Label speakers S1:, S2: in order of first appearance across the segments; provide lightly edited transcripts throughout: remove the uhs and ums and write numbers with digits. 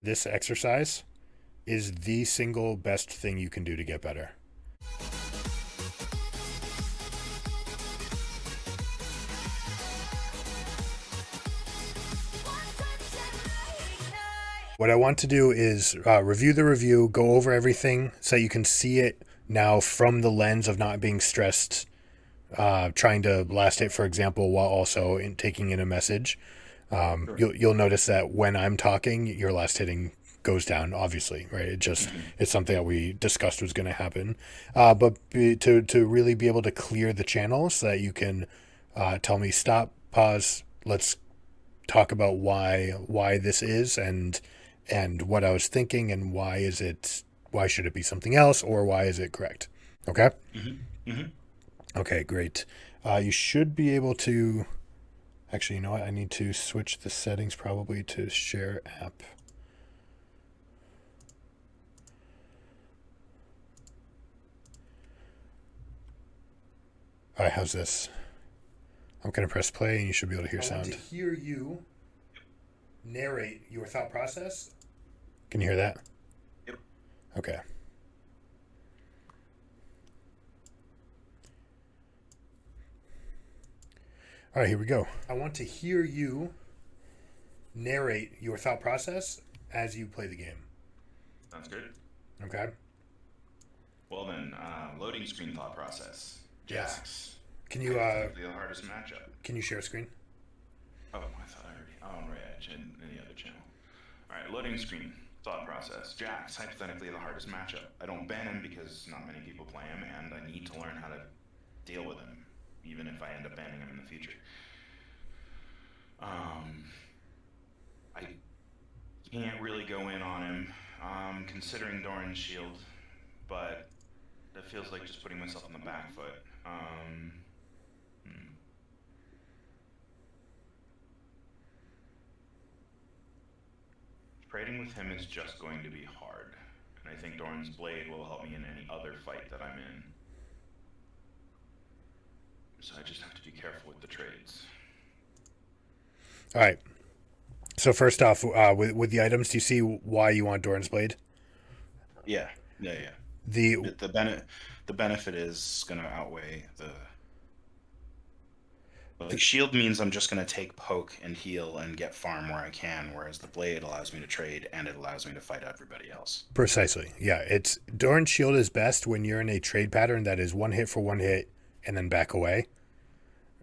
S1: This exercise is the single best thing you can do to get better. What I want to do is review the review, go over everything so you can see it now from the lens of not being stressed, trying to last hit, for example, while also taking in a message.
S2: Sure.
S1: You'll notice that when I'm talking, your last hitting goes down. Obviously, right?
S2: Hmm.
S1: It's something that we discussed was going to happen. To really be able to clear the channel so that you can tell me stop, pause, let's talk about why this is and what I was thinking and why should it be something else or why is it correct? Okay.
S2: Hmm. Hmm.
S1: Okay, great. You should be able to. Actually, you know what? I need to switch the settings probably to share app. All right, how's this? I'm going to press play and you should be able to hear sound. I want to hear you narrate your thought process. Can you hear that?
S2: Yep.
S1: Okay. All right, here we go. I want to hear you narrate your thought process as you play the game.
S2: Sounds good.
S1: Okay?
S2: Well then, loading screen thought process.
S1: Yes.
S2: Jax.
S1: Can you
S2: Hypothetically the hardest matchup.
S1: can you share screen?
S2: Oh, I thought I already. Oh, on right edge in any other channel. All right, loading screen thought process. Jax. Hypothetically the hardest matchup. I don't ban him because not many people play him, and I need to learn how to deal with him, even if I end up banning him in the future. I can't really go in on him, considering Doran's shield, but that feels like just putting myself on the back foot. Hmm. Trading with him is just going to be hard, and I think Doran's blade will help me in any other fight that I'm in. So I just have to be careful with the trades.
S1: All right. So first off, with the items, do you see why you want Doran's blade?
S2: Yeah, yeah, yeah.
S1: The
S2: The benefit is going to outweigh the like shield means I'm just going to take poke and heal and get farm where I can, whereas the blade allows me to trade and it allows me to fight everybody else.
S1: Precisely. Yeah, it's Doran's shield is best when you're in a trade pattern that is one hit for one hit and then back away.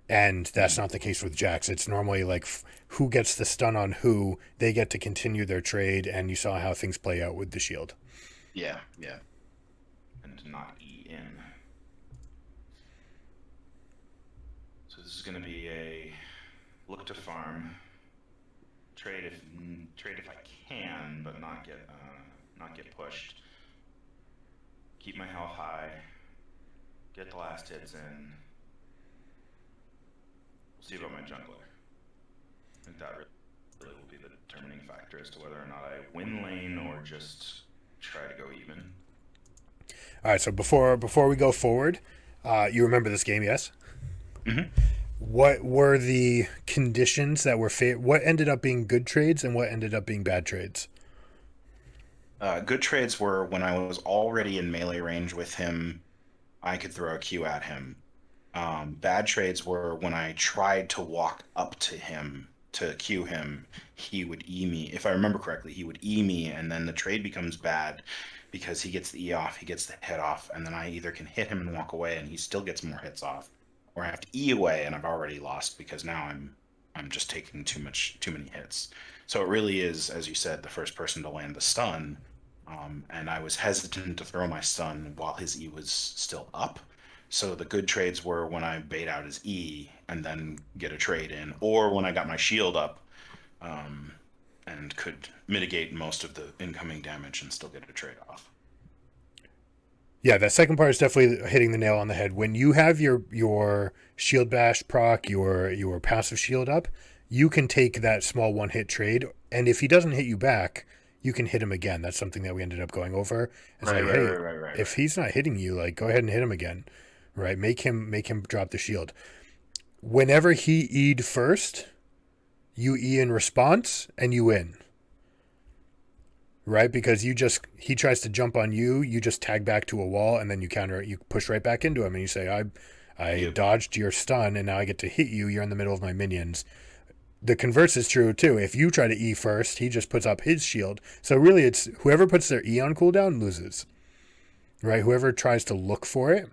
S1: And that's
S2: Hmm.
S1: not the case with Jax. It's normally like who gets the stun on who, they get to continue their trade, and you saw how things play out with the shield.
S2: Yeah, yeah. And to not E in. So this is going to be a look to farm, trade if I can, but not get pushed. Keep my health high. Get the last hits in. We'll see about my jungler. I think that really will be the determining factor as to whether or not I win lane or just try to go even.
S1: All right, so before we go forward, you remember this game, yes?
S2: Mm-hmm.
S1: What were the conditions that were what ended up being good trades and what ended up being bad trades?
S2: Good trades were when I was already in melee range with him, I could throw a Q at him. Bad trades were when I tried to walk up to him to Q him, he would E me. If I remember correctly, he would E me, and then the trade becomes bad because he gets the E off, he gets the hit off, and then I either can hit him and walk away, and he still gets more hits off, or I have to E away, and I've already lost because now I'm just taking too many hits. So it really is, as you said, the first person to land the stun. And I was hesitant to throw my stun while his E was still up. So the good trades were when I bait out his E and then get a trade in, or when I got my shield up um, and could mitigate most of the incoming damage and still get a trade off.
S1: Yeah, that second part is definitely hitting the nail on the head. When you have your shield bash proc, your passive shield up, you can take that small one hit trade, and if he doesn't hit you back, you can hit him again. That's something that we ended up going over. It's
S2: Right,
S1: like,
S2: right,
S1: hey,
S2: right, right, right,
S1: if
S2: right.
S1: he's not hitting you, like go ahead and hit him again, right? Make him drop the shield. Whenever he E'd first, you E in response and you win. right? Because he tries to jump on you, you just tag back to a wall, and then you counter it. You push right back into him, and you say, I
S2: Yep.
S1: dodged your stun, and now I get to hit you. You're in the middle of my minions. The converse is true too. If you try to E first, he just puts up his shield. So really, it's whoever puts their E on cooldown loses, right? Whoever tries to look for it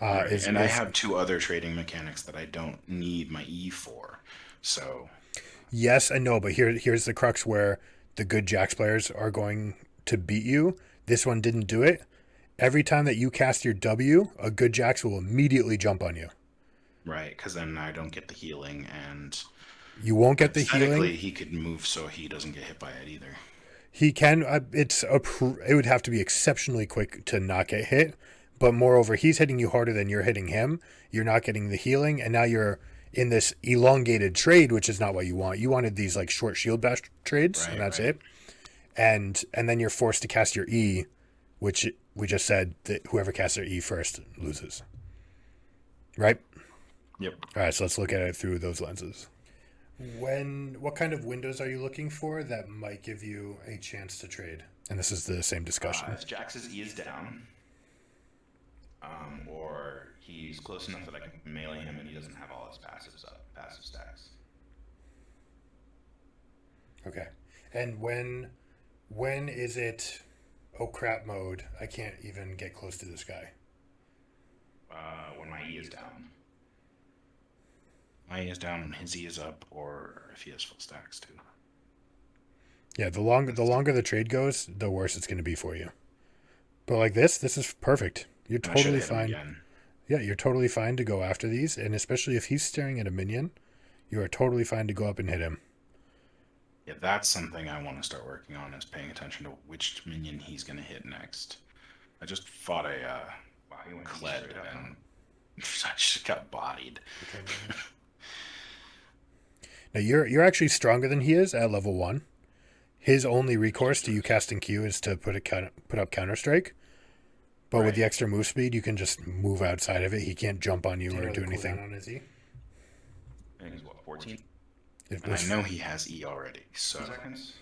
S2: Right.
S1: is.
S2: And I have two other trading mechanics that I don't need my E for. So
S1: Yes, I know, but here's the crux where the good Jax players are going to beat you. This one didn't do it. Every time that you cast your W, a good Jax will immediately jump on you.
S2: right, because then I don't get the healing, and
S1: You won't get the
S2: aesthetically
S1: healing.
S2: he could move so he doesn't get hit by it either.
S1: He can. It would have to be exceptionally quick to not get hit. But moreover, he's hitting you harder than you're hitting him. You're not getting the healing, and now you're in this elongated trade, which is not what you want. You wanted these like short shield bash trades, and
S2: Right,
S1: that's
S2: right.
S1: it. And then you're forced to cast your E, which we just said that whoever casts their E first loses. Right?
S2: Yep.
S1: All right, so let's look at it through those lenses. What kind of windows are you looking for that might give you a chance to trade? And this is the same discussion.
S2: If Jax's E is down, or he's close enough that I can melee him and he doesn't have all his passives up, passive stacks.
S1: Okay. And when is it oh crap mode? I can't even get close to this guy.
S2: When my E is down. My E is down and his E is up, or if he has full stacks too.
S1: Yeah, the longer the trade goes, the worse it's going to be for you. But like this is perfect. You're
S2: And I should
S1: totally
S2: hit him
S1: fine.
S2: again.
S1: Yeah, you're totally fine to go after these, and especially if he's staring at a minion, you are totally fine to go up and hit him.
S2: Yeah, that's something I want to start working on, is paying attention to which minion he's going to hit next. I just fought a Kled, and I just got bodied.
S1: Now you're actually stronger than he is at level 1. His only recourse to you casting Q is to put up counter strike. But with
S2: Right.
S1: the extra move speed, you can just move outside of it. He can't jump on you
S3: Do you
S1: or
S3: know
S1: do
S3: the
S1: anything.
S3: cooldown on his E?
S2: I think he's what, 14?
S1: If
S2: And I
S1: this-
S2: know he has E already, so. 2 seconds?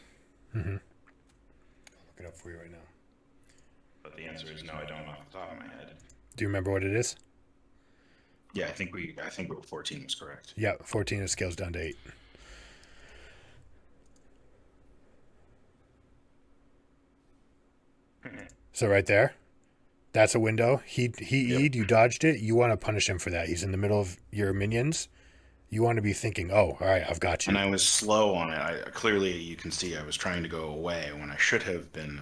S1: Mhm.
S3: Look it up for you right now.
S2: But the answer is no, I don't off the top of my head.
S1: Do you remember what it is?
S2: Yeah, I think 14 was correct.
S1: Yeah, 14 it scales down to 8. So right there, that's a window. He E'd, you dodged it. You want to punish him for that. He's in the middle of your minions. You want to be thinking, oh, all right, I've got you.
S2: And I was slow on it. Clearly, you can see I was trying to go away when I should have been.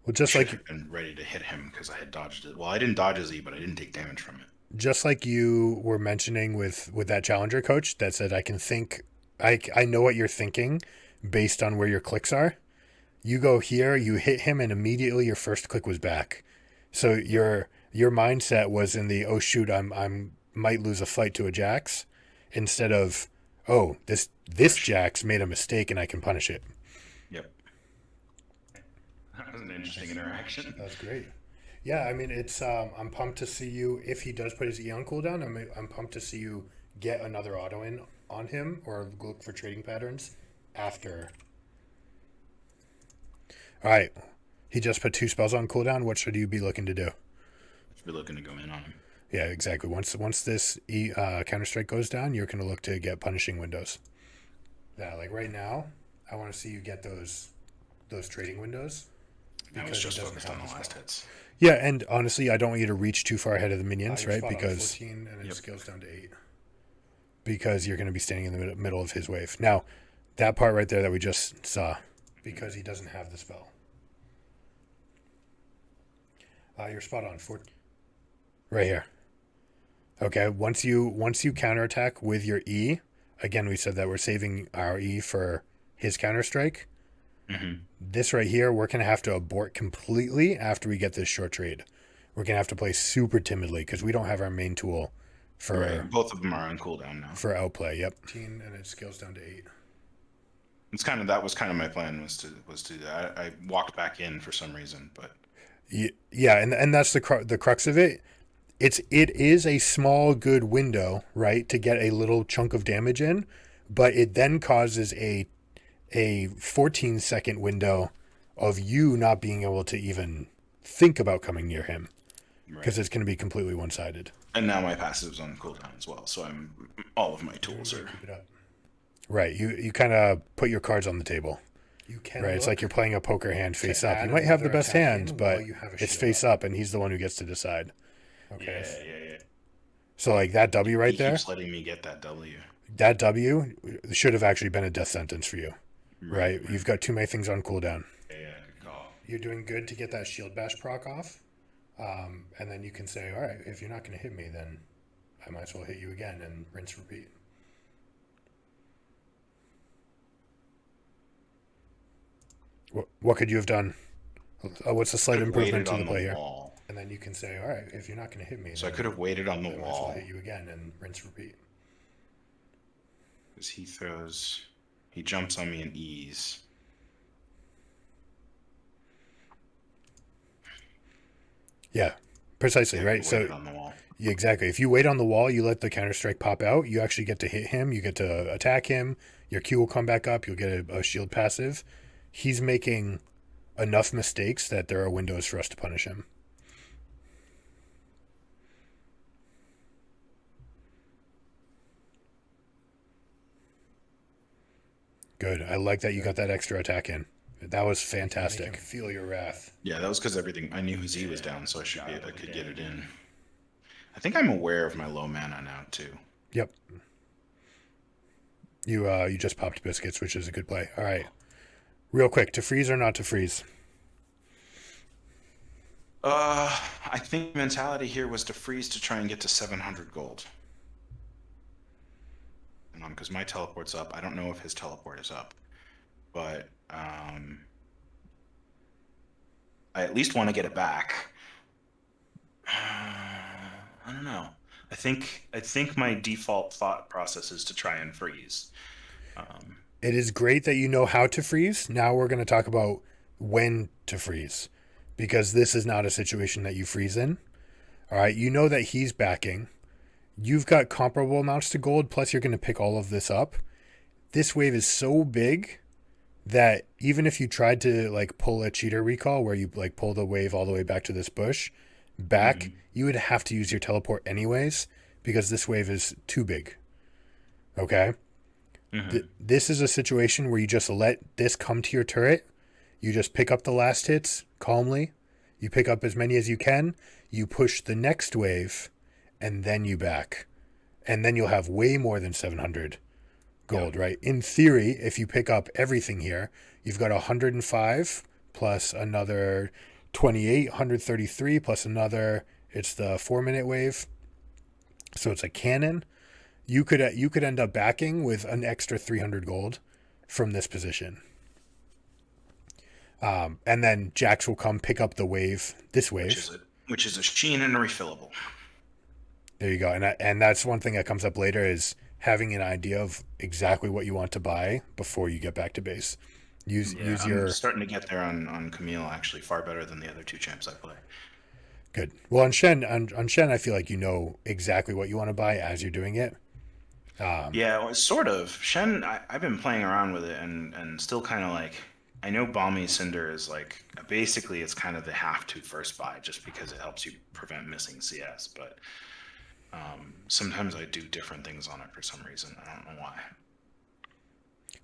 S1: Well, just like
S2: been ready to hit him because I had dodged it. Well, I didn't dodge his E, but I didn't take damage from it.
S1: just like you were mentioning with that challenger coach that said, I know what you're thinking based on where your clicks are. You go here, you hit him, and immediately your first click was back. So your mindset was in the, oh shoot, I'm might lose a fight to a Jax, instead of, oh, this Jax made a mistake and I can punish it.
S2: Yep. That was an interesting interaction.
S1: That's great. Yeah, I mean, it's I'm pumped to see you, if he does put his E on cooldown, I'm pumped to see you get another auto in on him or look for trading patterns after. All right, he just put 2 spells on cooldown. What should you be looking to do?
S2: Should be looking to go in on him.
S1: Yeah, exactly. Once this counter strike goes down, you're going to look to get punishing windows. Yeah, like right now, I want to see you get those trading windows.
S2: I was
S1: because he
S2: just
S1: doesn't
S2: focused
S1: have
S2: on the
S1: the
S2: last
S1: spell.
S2: hits.
S1: Yeah, and honestly, I don't want you to reach too far ahead of the minions,
S3: You're
S1: right?
S3: spot on,
S1: Because
S3: 14 and it
S2: Yep.
S3: scales down to 8.
S1: you're going to be standing in the middle of his wave. Now, that part right there that we just saw,
S3: Because he doesn't have the spell. You're spot on.
S1: right here. Okay, once you counterattack with your E, again, we said that we're saving our E for his counterstrike.
S2: Mm-hmm.
S1: This right here, we're going to have to abort completely after we get this short trade. We're going to have to play super timidly because we don't have our main tool for
S2: Right. Both of them are on cooldown now.
S1: for outplay. Yep.
S3: 14 and it scales down to 8.
S2: That was kind of my plan was to I walked back in for some reason, but
S1: Yeah, and that's the crux of it. It is a small good window, right, to get a little chunk of damage in, but it then causes a 14-second window of you not being able to even think about coming near him because
S2: Right.
S1: it's going to be completely one-sided.
S2: And now my passive's on cooldown as well, so all of my tools are.
S3: Keep it up.
S1: Right. You kind of put your cards on the table.
S3: You can
S1: Right. It's like you're playing a poker hand face up.
S3: add
S1: You might have the
S3: another
S1: best
S3: attack
S1: hand,
S3: in
S1: but
S3: while you have a
S1: it's
S3: shield
S1: face
S3: up.
S1: up, and he's the one who gets to decide.
S3: Okay.
S2: Yeah.
S1: So like that W right
S2: He
S1: there,
S2: keeps letting me get that W.
S1: that W should have actually been a death sentence for you. Right. You've got too many things on cooldown.
S2: Yeah. Good call.
S3: You're doing good to get that shield bash proc off. And then you can say, all right, if you're not going to hit me, then I might as well hit you again and rinse repeat.
S1: What could you have done? What's the slight
S2: Could've
S1: improvement
S2: waited
S1: to the
S2: on
S1: play
S2: the
S1: here?
S2: wall.
S3: And then you can say, all right, if you're not going to hit me,
S2: So I
S3: then
S2: could have waited on the
S3: I might as well
S2: wall
S3: hit you again and rinse repeat.
S2: because he jumps on me and ease.
S1: Yeah, precisely.
S2: I
S1: Right.
S2: could've waited
S1: So
S2: on the wall.
S1: yeah, exactly. If you wait on the wall, you let the counter strike pop out. You actually get to hit him. You get to attack him. Your Q will come back up. You'll get a shield passive. He's making enough mistakes that there are windows for us to punish him. Good. I like that you got that extra attack in. That was
S3: Make him
S1: fantastic.
S3: feel your wrath.
S2: Yeah, that was because I knew his E was down, so I could get it in. I think I'm aware of my low mana now too.
S1: Yep. You just popped biscuits, which is a good play. All right. Real quick, to freeze or not to freeze?
S2: I think mentality here was to freeze to try and get to 700 gold. Because my teleport's up. I don't know if his teleport is up, but I at least want to get it back. I don't know. I think my default thought process is to try and freeze.
S1: It is great that you know how to freeze. Now we're going to talk about when to freeze, because this is not a situation that you freeze in. All right. You know that he's backing. You've got comparable amounts to gold, plus you're going to pick all of this up. This wave is so big that even if you tried to like pull a cheater recall where you like pull the wave all the way back to this bush back, you would have to use your teleport anyways because this wave is too big. Okay? This is a situation where you just let this come to your turret. You just pick up the last hits calmly. You pick up as many as you can. You push the next wave, and then you back. And then you'll have way more than 700 gold, right? In theory, if you pick up everything here, you've got 105 plus another 28, 133 plus another, it's the 4-minute wave. So it's a cannon. You could end up backing with an extra 300 gold from this position. And then Jax will come pick up the wave, this wave.
S2: Which is a sheen and a refillable.
S1: There you go. And that's one thing that comes up later is having an idea of exactly what you want to buy before you get back to base. Use your...
S2: I'm starting to get there on Camille, actually, far better than the other two champs I play.
S1: Good. Well, on Shen, I feel like you know exactly what you want to buy as you're doing it.
S2: Yeah, well, sort of. Shen, I've been playing around with it and still kind of like, I know Balmy Cinder is like, basically it's kind of the have to first buy just because it helps you prevent missing CS, but sometimes I do different things on it for some reason. I don't know why.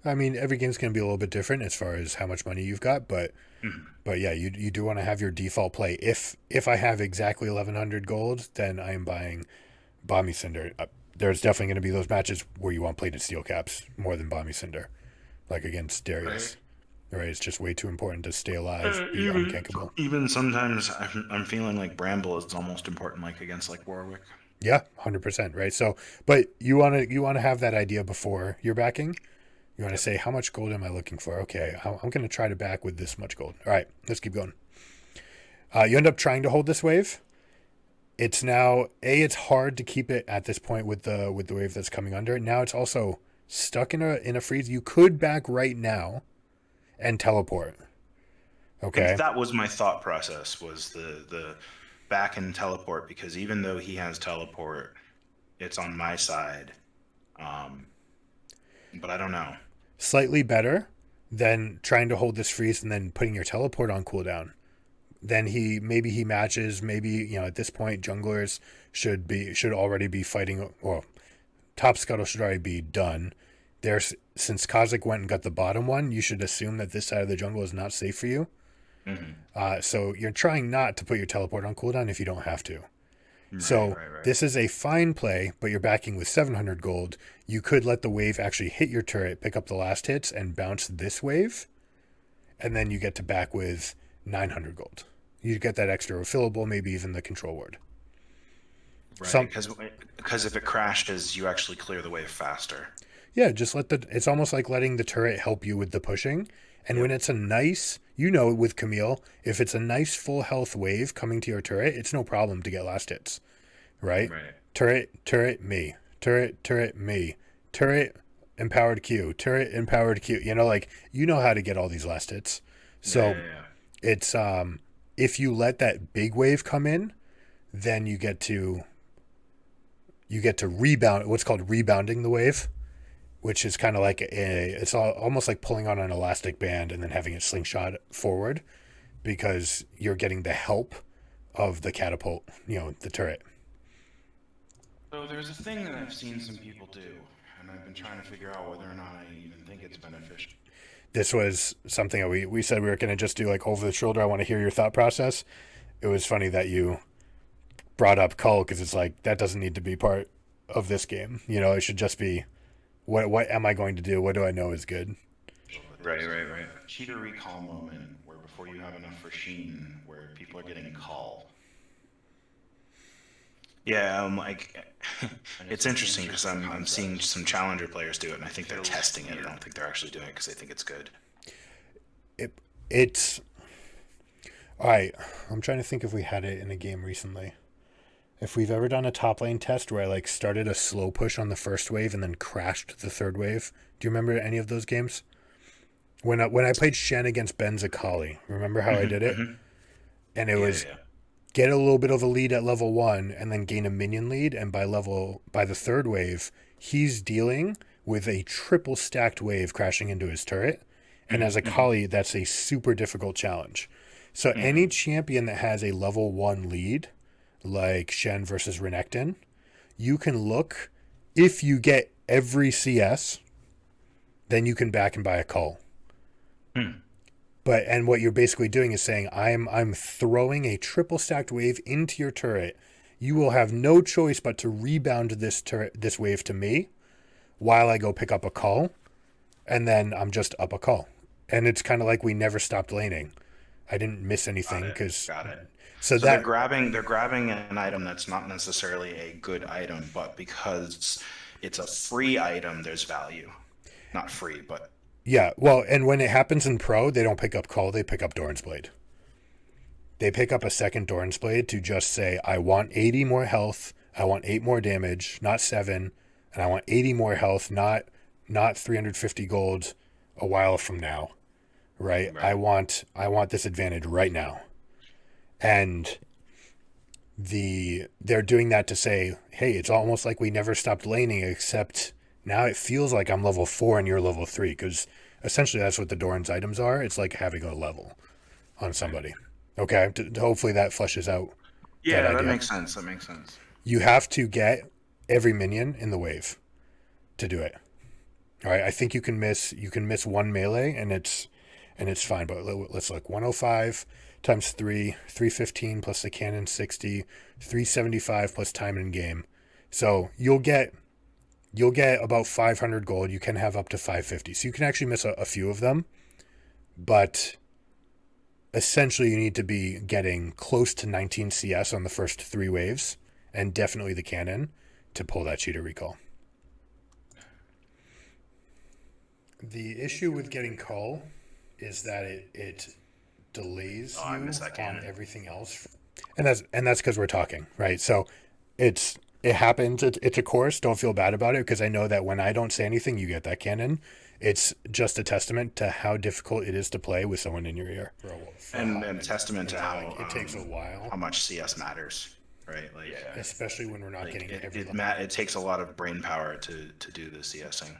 S1: I mean, every game's going to be a little bit different as far as how much money you've got, but yeah, you do want to have your default play. If I have exactly 1100 gold, then I am buying Balmy Cinder. There's definitely going to be those matches where you want plated steel caps more than Balmy Cinder, like against Darius. Right, it's just way too important to stay alive, be unkinkable.
S2: Even sometimes I'm feeling like Bramble is almost important, like against like Warwick.
S1: Yeah, 100%. Right. So, but you want to have that idea before you're backing. You want to say, how much gold am I looking for? Okay, I'm going to try to back with this much gold. All right, let's keep going. You end up trying to hold this wave. It's now it's hard to keep it at this point with the wave that's coming under. Now it's also stuck in a freeze. You could back right now and teleport. Okay.
S2: That was my thought process, was the back and teleport, because even though he has teleport, it's on my side. But I don't know.
S1: Slightly better, then trying to hold this freeze and then putting your teleport on cooldown. Then he matches, maybe at this point junglers should already be fighting, or top scuttle should already be done. Since Kha'Zix went and got the bottom one, you should assume that this side of the jungle is not safe for you. So you're trying not to put your teleport on cooldown if you don't have to. So this is a fine play, but you're backing with 700 gold. You could let the wave actually hit your turret, pick up the last hits, and bounce this wave. And then you get to back with 900 gold. You get that extra refillable, maybe even the control ward.
S2: Right, because if it crashes, you actually clear the wave faster.
S1: Yeah, just it's almost like letting the turret help you with the pushing. And when it's a nice, with Camille, if it's a nice full health wave coming to your turret, it's no problem to get last hits, right? Turret, me. Turret, me. Turret, empowered Q. Turret, empowered Q. You know how to get all these last hits. So it's, if you let that big wave come in, then you get to rebound, what's called rebounding the wave, which is kind of like it's almost like pulling on an elastic band and then having it slingshot forward, because you're getting the help of the catapult, the turret.
S2: So there's a thing that I've seen some people do, and I've been trying to figure out whether or not I even think it's beneficial.
S1: This was something that we said we were going to just do, like, over the shoulder. I want to hear your thought process. It was funny that you brought up Cull, because it's like, that doesn't need to be part of this game. It should just be, what am I going to do? What do I know is good?
S2: Right. Cheater recall moment where before you have enough for Sheen, where people are getting call. Yeah, it's interesting because I'm seeing some challenger players do it, and I think they're testing it. I don't think they're actually doing it because they think it's good.
S1: It's all right. I'm trying to think if we had it in a game recently. If we've ever done a top lane test where I started a slow push on the first wave and then crashed the third wave. Do you remember any of those games? When I played Shen against Ben Zakali, remember how I did it? And it was get a little bit of a lead at level 1 and then gain a minion lead, and by the third wave, he's dealing with a triple stacked wave crashing into his turret. And as a Kali, that's a super difficult challenge. So any champion that has a level 1 lead, like Shen versus Renekton, you can look, if you get every CS, then you can back and buy a Cull. And what you're basically doing is saying, I'm throwing a triple stacked wave into your turret. You will have no choice but to rebound this wave to me while I go pick up a Cull, and then I'm just up a Cull. And it's kind of like we never stopped laning. I didn't miss anything because
S2: got it. So they're grabbing an item that's not necessarily a good item, but because it's a free item, there's value. Not free, but
S1: yeah. Well, and when it happens in pro, they don't pick up Cull, they pick up Doran's Blade. They pick up a second Doran's Blade to just say, I want 80 more health, I want 8 more damage, not 7, and I want 80 more health, not 350 gold a while from now. Right? I want this advantage right now. And they're doing that to say, hey, it's almost like we never stopped laning, except now it feels like I'm level 4 and you're level 3, because essentially that's what the Doran's items are. It's like having a level on somebody. Okay, hopefully that fleshes out.
S2: Yeah, that makes sense.
S1: You have to get every minion in the wave to do it. All right, I think you can miss one melee and it's fine. But let's look. 105 times 3, 315 plus the cannon 60, 375 plus time in game. So you'll get about 500 gold. You can have up to 550. So you can actually miss a few of them, but essentially you need to be getting close to 19 CS on the first 3 waves, and definitely the cannon to pull that cheater recall. The issue with getting Cull is that it delays you on everything else, and that's because we're talking, right? So it happens. It's a course. Don't feel bad about it, because I know that when I don't say anything, you get that cannon. It's just a testament to how difficult it is to play with someone in your ear,
S2: and testament to how
S1: it takes a while,
S2: how much CS matters, right? Like,
S1: especially when we're not getting
S2: it takes a lot of brain power to do the CSing.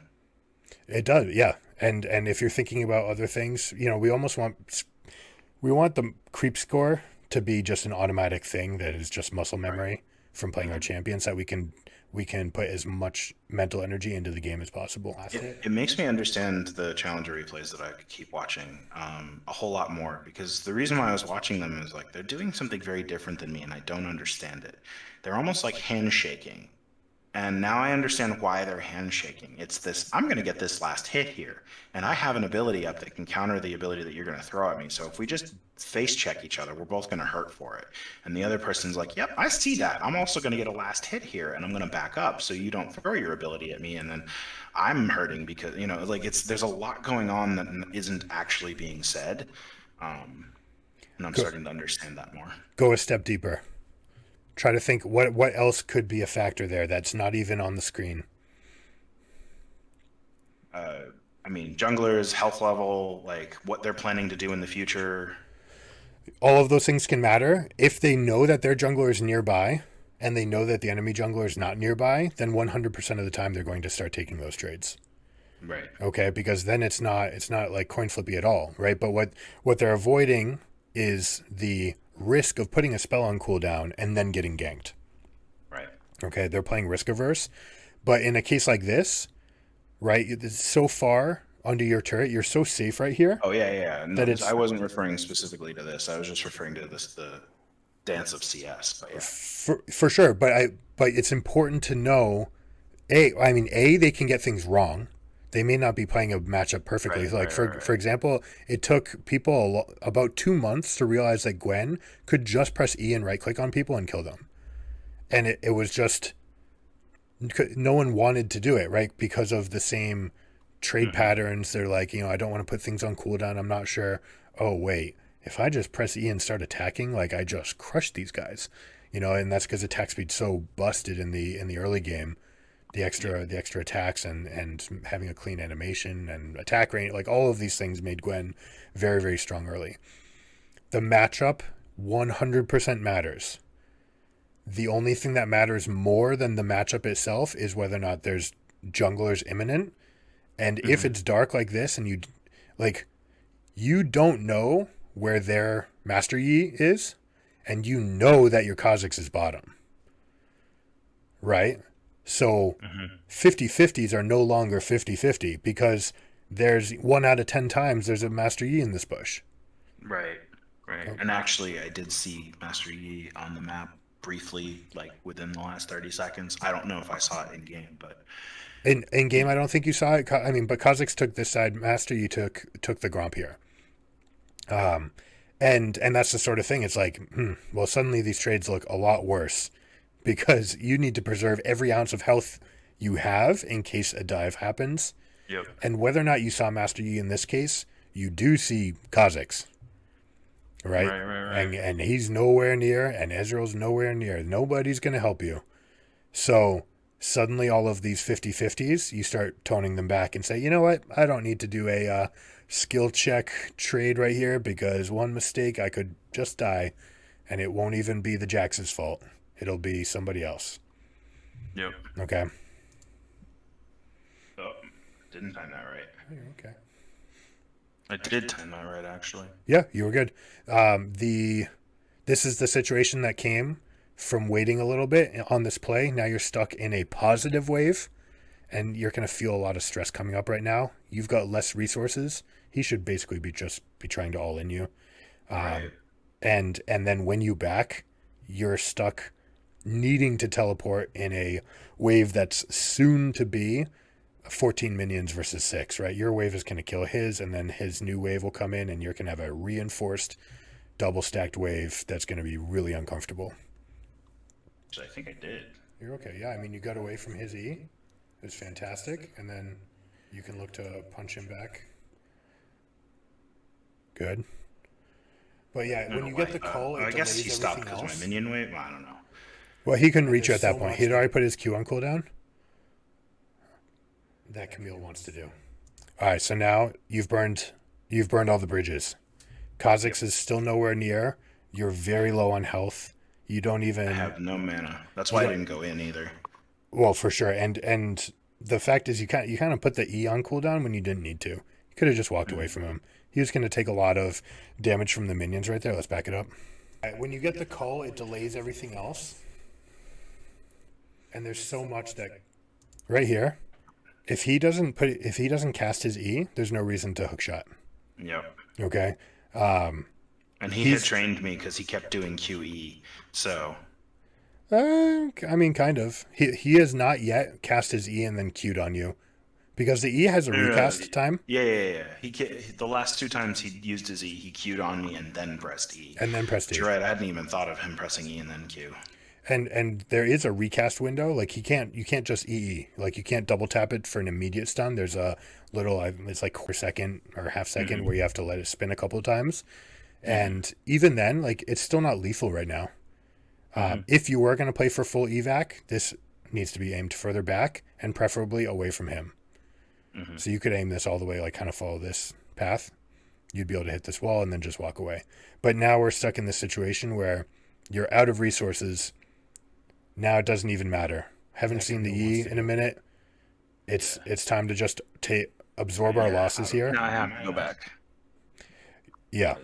S1: It does, yeah. And if you're thinking about other things, we want the creep score to be just an automatic thing that is just muscle memory from playing our champions, that we can put as much mental energy into the game as possible.
S2: It makes me understand the Challenger replays that I could keep watching a whole lot more, because the reason why I was watching them is like they're doing something very different than me and I don't understand it. They're almost like handshaking. And now I understand why they're handshaking. It's this, I'm going to get this last hit here. And I have an ability up that can counter the ability that you're going to throw at me. So if we just face check each other, we're both going to hurt for it. And the other person's like, yep, I see that. I'm also going to get a last hit here and I'm going to back up so you don't throw your ability at me. And then I'm hurting because, like there's a lot going on that isn't actually being said. And I'm starting to understand that more.
S1: Go a step deeper. Try to think what else could be a factor there that's not even on the screen.
S2: Junglers, health level, like what they're planning to do in the future.
S1: All of those things can matter. If they know that their jungler is nearby and they know that the enemy jungler is not nearby, then 100% of the time they're going to start taking those trades.
S2: Right.
S1: Okay, because then it's not like coin flippy at all, right? But what they're avoiding is the risk of putting a spell on cooldown and then getting ganked.
S2: Right.
S1: Okay, they're playing risk averse. But in a case like this, right, it's so far under your turret, you're so safe right here.
S2: Oh, yeah. No, I wasn't referring specifically to this. I was just referring to the dance of CS. But yeah.
S1: For sure. But it's important to know, they can get things wrong. They may not be playing a matchup perfectly. For example, it took people about 2 months to realize that Gwen could just press E and right click on people and kill them. And it was just, no one wanted to do it, right? Because of the same trade patterns. They're like, I don't want to put things on cooldown. I'm not sure. Oh, wait, if I just press E and start attacking, like I just crushed these guys, and that's because attack speed's so busted in the early game. The extra attacks and having a clean animation and attack range, like all of these things made Gwen very, very strong early. The matchup 100% matters. The only thing that matters more than the matchup itself is whether or not there's junglers imminent. And if it's dark like this and you don't know where their Master Yi is, and you know that your Kha'Zix is bottom, right? So 50-50s are no longer 50-50 because there's 1 out of 10 times there's a Master Yi in this bush.
S2: Right. Okay. And actually, I did see Master Yi on the map briefly, like within the last 30 seconds. I don't know if I saw it in game, but
S1: in game, I don't think you saw it. But Kha'Zix took this side. Master Yi took the Gromp here. And that's the sort of thing. It's like, well, suddenly these trades look a lot worse, because you need to preserve every ounce of health you have in case a dive happens.
S2: Yep.
S1: And whether or not you saw Master Yi in this case, you do see Kha'Zix. Right?
S2: Right.
S1: And he's nowhere near, and Ezreal's nowhere near. Nobody's going to help you. So suddenly all of these 50-50s, you start toning them back and say, you know what? I don't need to do a skill check trade right here, because one mistake I could just die, and it won't even be the Jax's fault. It'll be somebody else.
S2: Yep.
S1: Okay.
S2: Oh, didn't time that right.
S1: Oh, okay.
S2: I did time that right, actually.
S1: Yeah, you were good. This is the situation that came from waiting a little bit on this play. Now you're stuck in a positive wave, and you're going to feel a lot of stress coming up right now. You've got less resources. He should basically be trying to all in you.
S2: Right.
S1: And then when you back, you're stuck needing to teleport in a wave that's soon to be 14 minions versus 6, right? Your wave is going to kill his, and then his new wave will come in, and you're going to have a reinforced double stacked wave that's going to be really uncomfortable.
S2: Which I think I did.
S1: You're okay. Yeah, you got away from his E. It was fantastic, and then you can look to punch him back. Good. But yeah, when you get the call, it
S2: I guess
S1: delays
S2: he stopped
S1: everything
S2: because
S1: else.
S2: my minion wave. I don't know.
S1: Well, he couldn't reach you at
S3: There's
S1: that
S3: so
S1: point.
S3: much
S1: He'd already put his Q on cooldown.
S3: That Camille wants to do.
S1: All right, so now you've burned all the bridges. Kha'Zix is still nowhere near. You're very low on health. You don't even
S2: I have no mana. That's why I didn't go in either.
S1: Well, for sure. And the fact is, you kind of put the E on cooldown when you didn't need to. You could have just walked away from him. He was going to take a lot of damage from the minions right there. Let's back it up. When you get the cull, it delays everything else. And there's so much that right here, if he doesn't cast his E, there's no reason to hook shot.
S2: Yep.
S1: Okay.
S2: And he had trained me because he kept doing QE. So.
S1: I mean, kind of. He has not yet cast his E and then queued on you, because the E has a recast time.
S2: Yeah. The last 2 times he used his E, he queued on me and then pressed E.
S1: And then pressed E.
S2: You're right. I hadn't even thought of him pressing E and then Q.
S1: And there is a recast window. Like you can't just EE. Like you can't double tap it for an immediate stun. There's a little, it's like a second or half second where you have to let it spin a couple of times. And even then, like it's still not lethal right now. If you were going to play for full evac, this needs to be aimed further back and preferably away from him. So you could aim this all the way, like kind of follow this path. You'd be able to hit this wall and then just walk away. But now we're stuck in this situation where you're out of resources. Now it doesn't even matter. Haven't seen the E in a minute. It's time to just absorb our losses here.
S2: Now I have to go back.
S1: Yeah.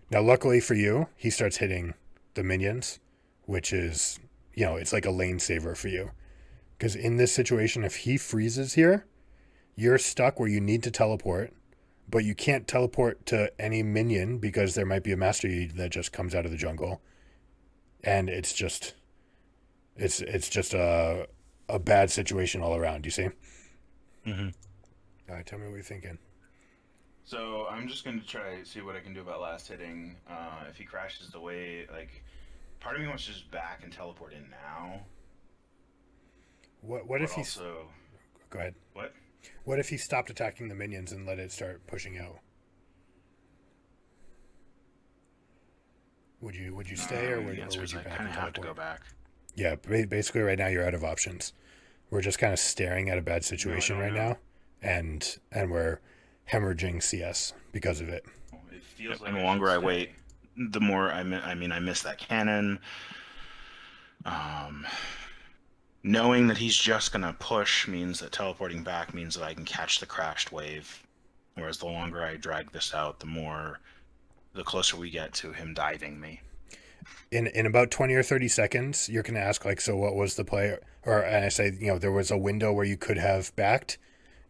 S1: Now, luckily for you, he starts hitting the minions, which is, it's like a lane saver for you. Because in this situation, if he freezes here, you're stuck where you need to teleport, but you can't teleport to any minion because there might be a Master Yi that just comes out of the jungle. And it's just a bad situation all around, you see? All right, tell me what you're thinking.
S4: So I'm just going to try to see what I can do about last hitting. If he crashes the way, like, part of me wants to just back and teleport in now.
S1: What if he's...
S4: Also...
S1: Go ahead.
S4: What?
S1: What if he stopped attacking the minions and let it start pushing out? Would you stay or would you back
S2: kind of have to go back?
S1: Yeah, basically right now you're out of options. We're just kind of staring at a bad situation right now, and we're hemorrhaging CS because of it.
S4: It feels
S2: And the longer I wait, the more I miss that cannon. Knowing that he's just gonna push means that teleporting back means that I can catch the crashed wave. Whereas the longer I drag this out, the closer we get to him diving me.
S1: In about 20 or 30 seconds, you're going to ask, like, so what was the play? And I say, there was a window where you could have backed.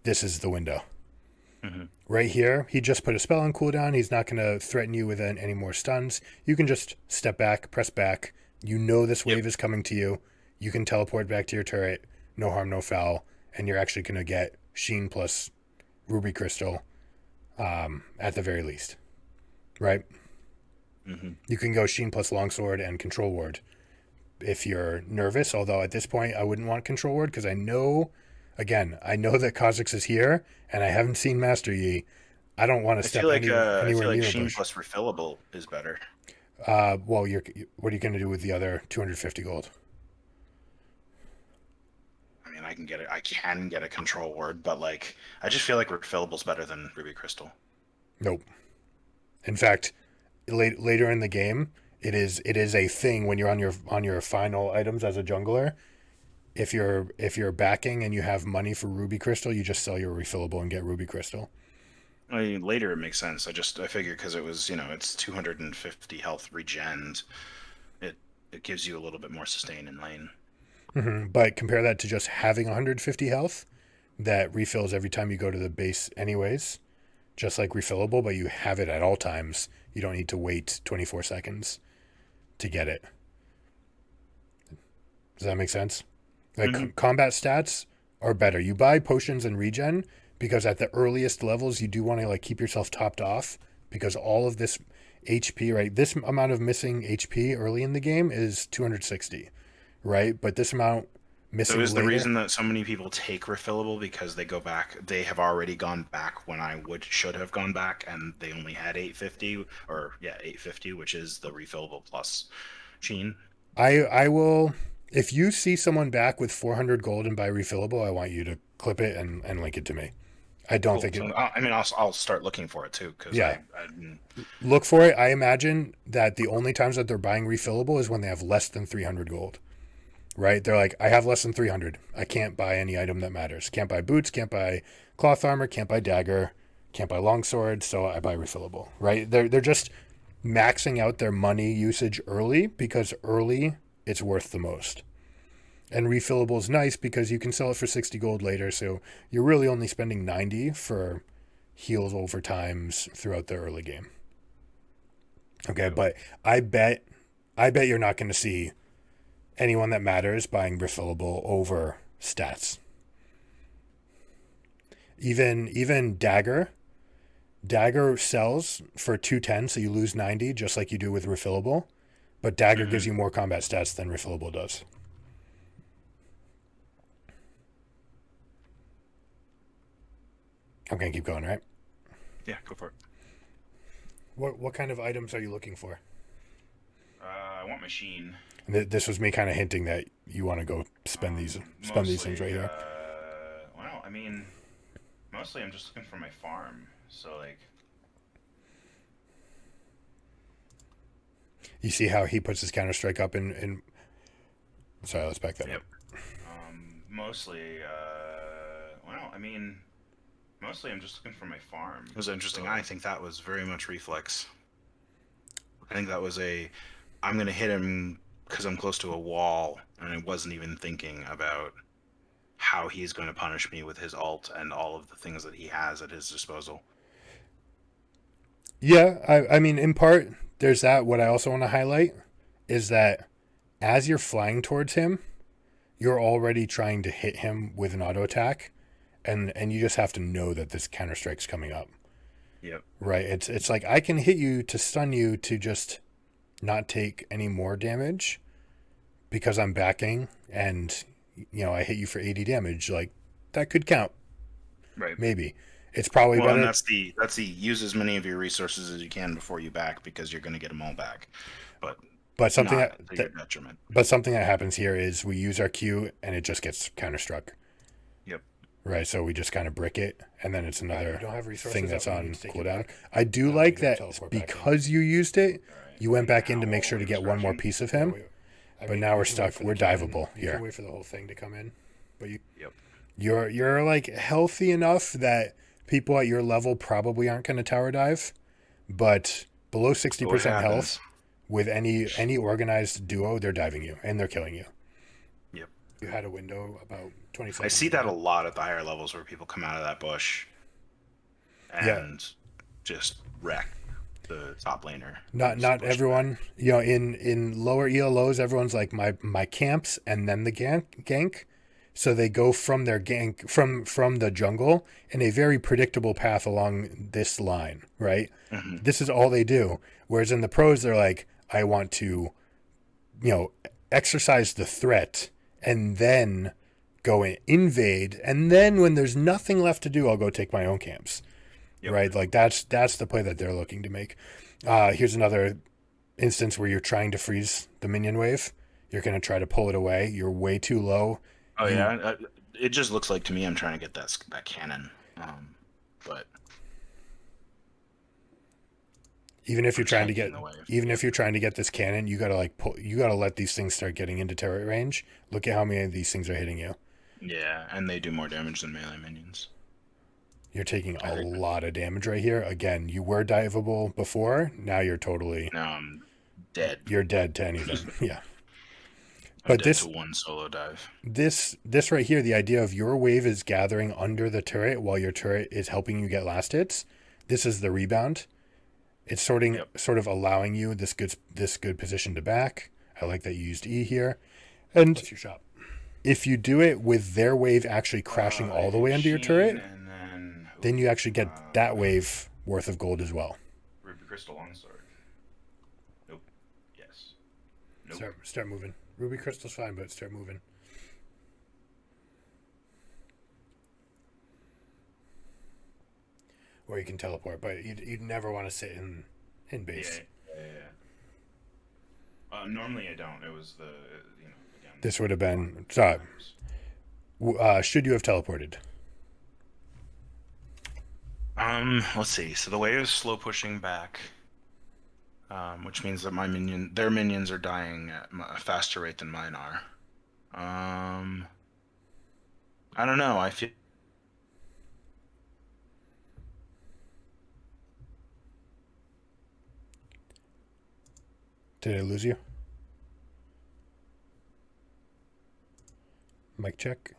S1: This is the window. Right here, he just put a spell on cooldown. He's not going to threaten you with any more stuns. You can just step back, press back. This wave is coming to you. You can teleport back to your turret. No harm, no foul. And you're actually going to get Sheen plus Ruby Crystal at the very least. Right? You can go Sheen plus Longsword and Control Ward if you're nervous, although at this point I wouldn't want Control Ward because I know that Kha'Zix is here and I haven't seen Master Yi. I don't want to step anywhere near the
S2: Sheen
S1: bush.
S2: plus refillable is better.
S1: Well, what are you going to do with the other 250 gold?
S2: I mean, I can get a Control Ward, but like I just feel like refillable's better than Ruby Crystal.
S1: Nope. In fact, later in the game, it is a thing when you're on your final items as a jungler. If you're backing and you have money for Ruby Crystal, you just sell your refillable and get Ruby Crystal.
S2: I mean, later it makes sense. I figured because it was it's 250 health regen, it gives you a little bit more sustain in lane.
S1: But compare that to just having 150 health that refills every time you go to the base anyways. Just like refillable, but you have it at all times. You don't need to wait 24 seconds to get it. Does that make sense? Like combat stats are better. You buy potions and regen because at the earliest levels you do want to like keep yourself topped off because all of this HP, right? This amount of missing HP early in the game is 260, right? But this amount missing
S2: So is
S1: later,
S2: the reason that so many people take refillable because they have already gone back when I should have gone back and they only had 850 which is the refillable plus Sheen.
S1: I will, if you see someone back with 400 gold and buy refillable, I want you to clip it and link it to me. I don't think it...
S2: I'll start looking for it too. Cause
S1: yeah. Look for it. I imagine that the only times that they're buying refillable is when they have less than 300 gold. right? They're like, I have less than 300. I can't buy any item that matters. Can't buy boots, can't buy cloth armor, can't buy dagger, can't buy longsword, so I buy refillable, right? They're just maxing out their money usage early because early it's worth the most. And refillable is nice because you can sell it for 60 gold later, so you're really only spending 90 for heals over times throughout the early game. Okay, but I bet you're not going to see anyone that matters buying refillable over stats. Even dagger sells for 210, so you lose 90 just like you do with refillable, but dagger gives you more combat stats than refillable does. I'm gonna keep going, right?
S2: Yeah, go for it.
S1: What kind of items are you looking for?
S4: I want machine.
S1: This was me kind of hinting that you want to go spend these things right here.
S4: Well, I mean, mostly I'm just looking for my farm. So like,
S1: you see how he puts his counter strike up in. Sorry, let's back that up.
S4: Mostly, well, I mean, mostly I'm just looking for my farm.
S2: It was interesting.
S4: So,
S2: I think that was very much reflex. I think that was I'm going to hit him because I'm close to a wall, and I wasn't even thinking about how he's going to punish me with his ult and all of the things that he has at his disposal.
S1: Yeah, I mean, in part, there's that. What I also want to highlight is that as you're flying towards him, you're already trying to hit him with an auto attack, and you just have to know that this counter strike's coming up.
S2: Yep.
S1: Right. It's like I can hit you to stun you to just not take any more damage because I'm backing, and I hit you for 80 damage. Like that could count.
S2: Right.
S1: Maybe. It's probably better.
S2: And that's the use as many of your resources as you can before you back, because you're going to get them all back. But
S1: something
S2: not to your detriment.
S1: But something that happens here is we use our Q and it just gets counterstruck.
S2: Yep.
S1: Right, so we just kind of brick it, and then it's another thing that's on cooldown.
S3: back.
S1: I do like that because you used it, you went back in to make sure to get one more piece of him. But now we're stuck. We're diveable
S3: You
S1: here.
S3: can wait for the whole thing to come in, but
S1: You're like healthy enough that people at your level probably aren't going to tower dive, but below 60% health with any organized duo, they're diving you and they're killing you.
S2: Yep.
S3: you had a window about 20 seconds.
S2: I see that a lot at the higher levels where people come out of that bush and just wreck the top laner.
S1: Not everyone, in lower ELOs, everyone's like my camps and then the gank. So they go from their gank from the jungle in a very predictable path along this line, right? Mm-hmm. This is all they do. Whereas in the pros, they're like, I want to, exercise the threat and then go and invade. And then when there's nothing left to do, I'll go take my own camps. Yep. Right? Like that's the play that they're looking to make. Here's another instance where you're trying to freeze the minion wave. You're going to try to pull it away. You're way too low.
S2: Oh yeah, it just looks like to me I'm trying to get that cannon, but
S1: even if you're trying to get this cannon, you gotta you gotta let these things start getting into turret range. Look at how many of these things are hitting you.
S2: Yeah, and they do more damage than melee minions.
S1: You're taking a lot of damage right here. Again, you were diveable before. Now you're totally.
S2: Now I'm dead.
S1: You're dead to anything. Yeah.
S2: But this to one solo dive.
S1: This right here, the idea of your wave is gathering under the turret while your turret is helping you get last hits. This is the rebound. It's sort of allowing you this good position to back. I like that you used E here. And
S3: what's your shot?
S1: If you do it with their wave actually crashing all the way under your turret, then you actually get that wave worth of gold as well.
S4: Ruby Crystal Longsword. Nope. Yes.
S3: Nope. Start moving. Ruby Crystal's fine, but start moving. Or you can teleport, but you'd never want to sit in base.
S4: Yeah. Normally I don't. It was the, again.
S1: This would have been... should you have teleported?
S2: Let's see. So the wave is slow pushing back, which means that their minions are dying at a faster rate than mine are. I don't know. I feel
S1: Did I lose you? Mic check.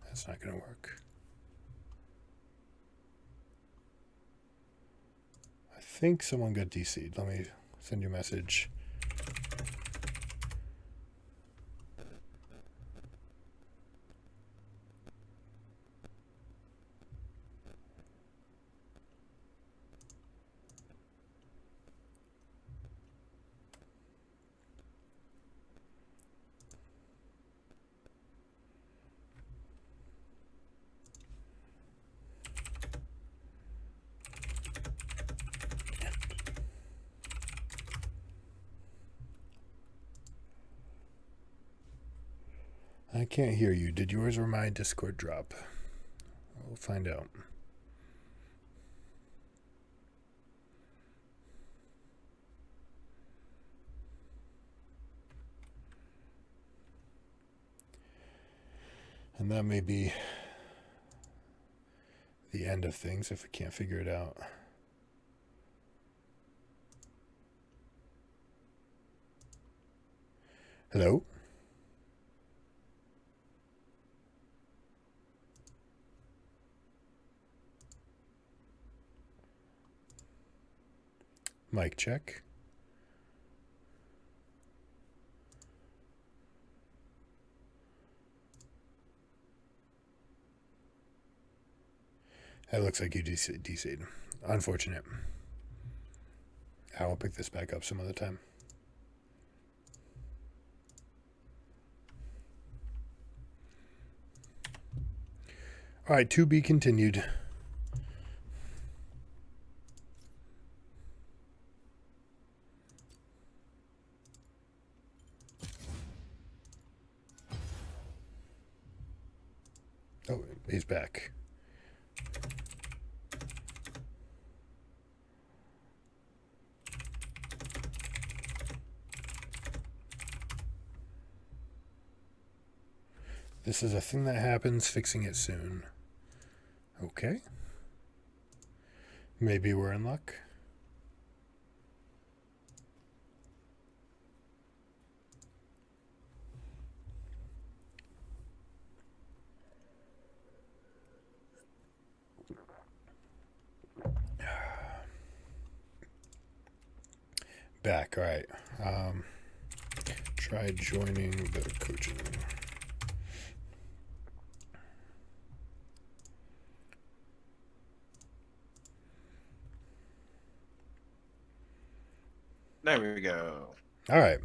S1: That's not going to work. I think someone got DC'd. Let me send you a message. I can't hear you. Did yours or my Discord drop? We'll find out. And that may be the end of things if we can't figure it out. Hello? Mic check. It looks like you DC'd. Unfortunate. I will pick this back up some other time. All right, to be continued. Oh, he's back. This is a thing that happens, fixing it soon. Okay. Maybe we're in luck. Back, all right. Try joining the coaching.
S2: There we go.
S1: All right.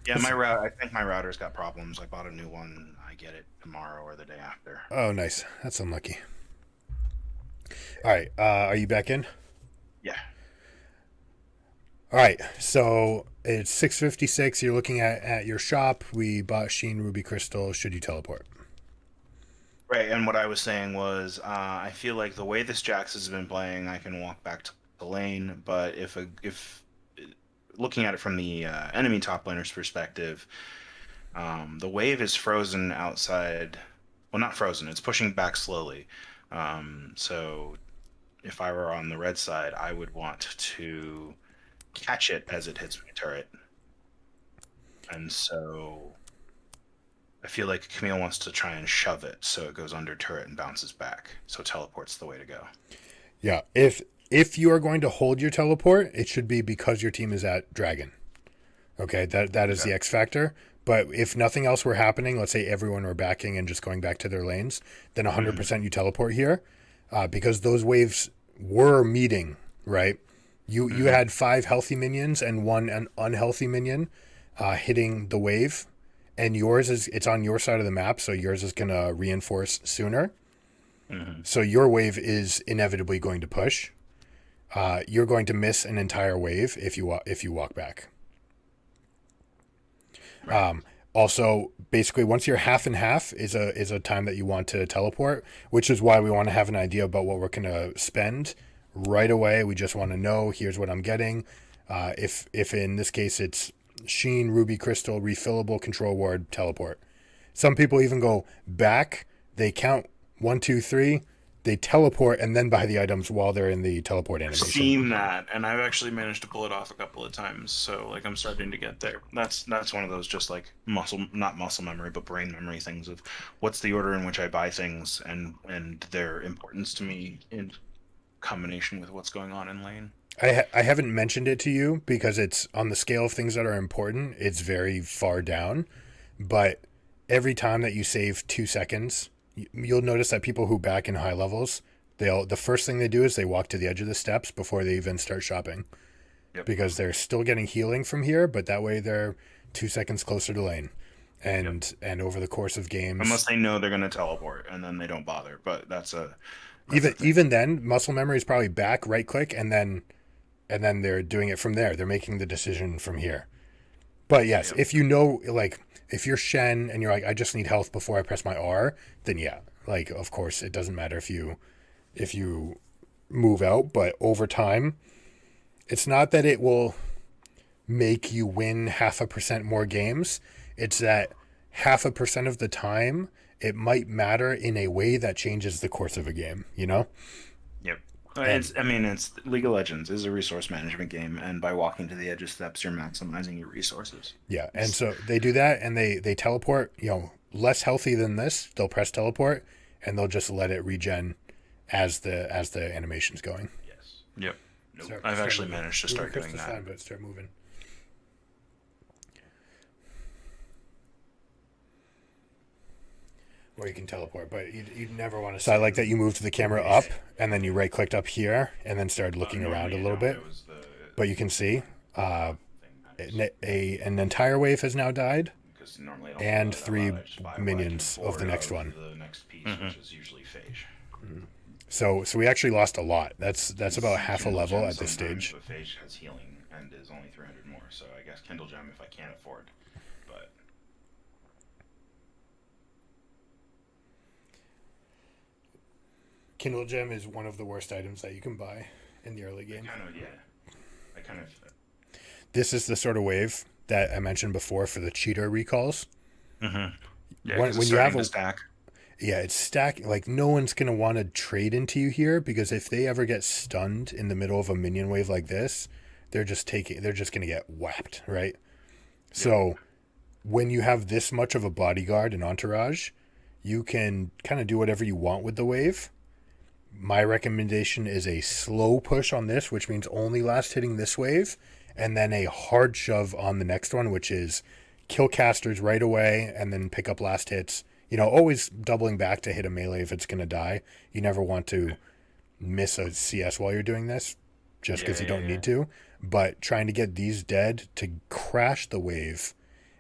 S2: Yeah, I think my router's got problems. I bought a new one. I get it tomorrow or the day after.
S1: Oh, nice. That's unlucky. All right. Are you back in?
S2: Yeah.
S1: All right. So it's 6:56. You're looking at your shop. We bought Sheen Ruby Crystal. Should you teleport?
S2: Right, and what I was saying was, I feel like the way this Jax has been playing, I can walk back to the lane. But if looking at it from the enemy top laner's perspective, the wave is frozen outside. Well, not frozen. It's pushing back slowly. So if I were on the red side, I would want to catch it as it hits my turret. And so I feel like Camille wants to try and shove it so it goes under turret and bounces back. So teleport's the way to go.
S1: Yeah. If you are going to hold your teleport, it should be because your team is at Dragon. Okay, that is the X factor. But if nothing else were happening, let's say everyone were backing and just going back to their lanes, then 100% you teleport here, because those waves were meeting, right? You had 5 healthy minions and 1 unhealthy minion hitting the wave, and it's on your side of the map, so yours is going to reinforce sooner. Mm-hmm. So your wave is inevitably going to push. You're going to miss an entire wave if you walk back. Right. Also, basically, once you're half and half is a time that you want to teleport, which is why we want to have an idea about what we're gonna spend right away. We just want to know here's what I'm getting. If in this case it's Sheen, Ruby, Crystal, refillable, control ward, teleport. Some people even go back. They count 1, 2, 3. They teleport and then buy the items while they're in the teleport
S5: I've
S1: animation.
S5: seen that, and I've actually managed to pull it off a couple of times. So like I'm starting to get there. That's one of those just like not muscle memory, but brain memory things of what's the order in which I buy things and their importance to me in combination with what's going on in lane.
S1: I haven't mentioned it to you because it's on the scale of things that are important. It's very far down, but every time that you save 2 seconds, you'll notice that people who back in high levels, the first thing they do is they walk to the edge of the steps before they even start shopping, because they're still getting healing from here, but that way they're 2 seconds closer to lane, and over the course of games,
S5: Unless they know they're going to teleport, and then they don't bother. But that's
S1: even then, muscle memory is probably back, right click, and then they're doing it from there. They're making the decision from here. But yes, if you know, like, if you're Shen and you're like, I just need health before I press my R, then yeah, like, of course, it doesn't matter if you move out, but over time, it's not that it will make you win 0.5% more games. It's that 0.5% of the time, it might matter in a way that changes the course of a game, you know?
S5: Yep. It's League of Legends is a resource management game, and by walking to the edge of steps, you're maximizing your resources.
S1: Yeah, and so they do that, and they teleport. You know, less healthy than this, they'll press teleport, and they'll just let it regen as the animation's going.
S5: Yes. Yep. Nope. I've actually managed to start doing that.
S1: Fine, but start moving. Or you can teleport, but you'd never want to. So I like that you moved the camera up, and then you right-clicked up here, and then started looking around a little bit. But you can see an entire wave has now died, and 3 minions of the next one.
S4: The next piece, which is usually Phage.
S1: So we actually lost a lot. That's about half a level at this stage.
S4: But Phage has healing and is only 300 more, so I guess Kindle Gem if I can't afford. But
S1: Kindle Gem is one of the worst items that you can buy in the early game.
S4: I kind of.
S1: This is the sort of wave that I mentioned before for the cheater recalls.
S5: Mm-hmm. Yeah,
S1: when you have a
S5: stack.
S1: Yeah, it's stacking. Like, no one's going to want to trade into you here, because if they ever get stunned in the middle of a minion wave like this, they're just going to get whacked, right? Yeah. So when you have this much of a bodyguard and entourage, you can kind of do whatever you want with the wave. My recommendation is a slow push on this, which means only last hitting this wave, and then a hard shove on the next one, which is kill casters right away and then pick up last hits. You know, always doubling back to hit a melee if it's going to die. You never want to miss a CS while you're doing this, just because you don't need to. But trying to get these dead to crash the wave,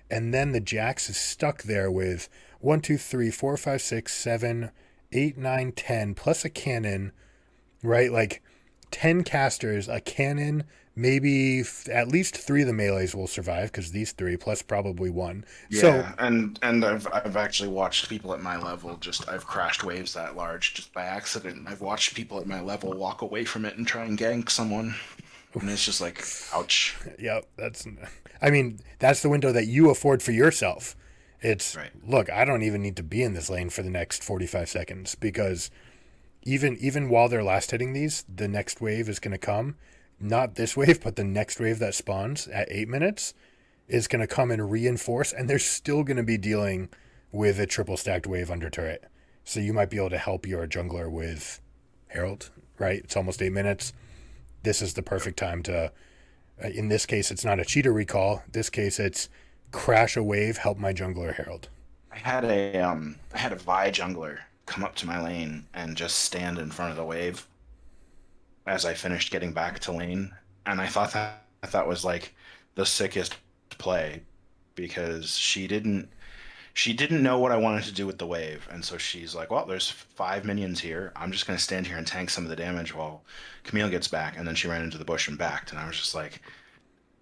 S1: and then the Jax is stuck there with 1, 2, 3, 4, 5, 6, 7, 8, 9, 10, plus a cannon, right? Like 10 casters, a cannon, maybe at least 3 of the melees will survive, because these 3 plus probably 1.
S5: Yeah,
S1: so,
S5: and I've actually watched people at my level I've crashed waves that large just by accident. I've watched people at my level walk away from it and try and gank someone, and it's just like, ouch.
S1: Yeah, that's the window that you afford for yourself. It's right. Look, I don't even need to be in this lane for the next 45 seconds, because even while they're last hitting these, the next wave is going to come. Not this wave, but the next wave that spawns at 8 minutes is going to come and reinforce, and they're still going to be dealing with a triple stacked wave under turret. So you might be able to help your jungler with Herald, right? It's almost 8 minutes. This is the perfect time to, in this case, it's not a cheater recall. This case, it's crash a wave, help my jungler Herald.
S2: I had a Vi jungler come up to my lane and just stand in front of the wave as I finished getting back to lane, and I thought that was like the sickest play, because she didn't know what I wanted to do with the wave, and so she's like, well, there's 5 minions here, I'm just going to stand here and tank some of the damage while Camille gets back, and then she ran into the bush and backed, and I was just like,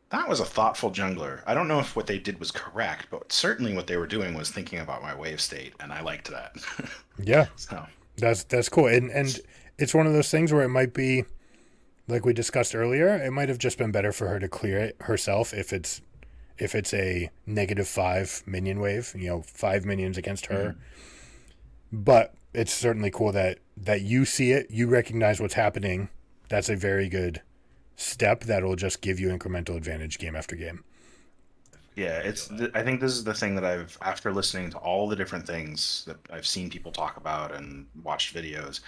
S2: That was a thoughtful jungler. I don't know if what they did was correct, but certainly what they were doing was thinking about my wave state, and I liked that.
S1: Yeah,
S2: So,
S1: that's cool. And it's one of those things where it might be, like we discussed earlier, it might have just been better for her to clear it herself if it's a -5 minion wave, 5 minions against her. But it's certainly cool that you see it, you recognize what's happening. That's a very good step that will just give you incremental advantage game after game.
S2: yeah, I think this is the thing that after listening to all the different things that I've seen people talk about and watched videos,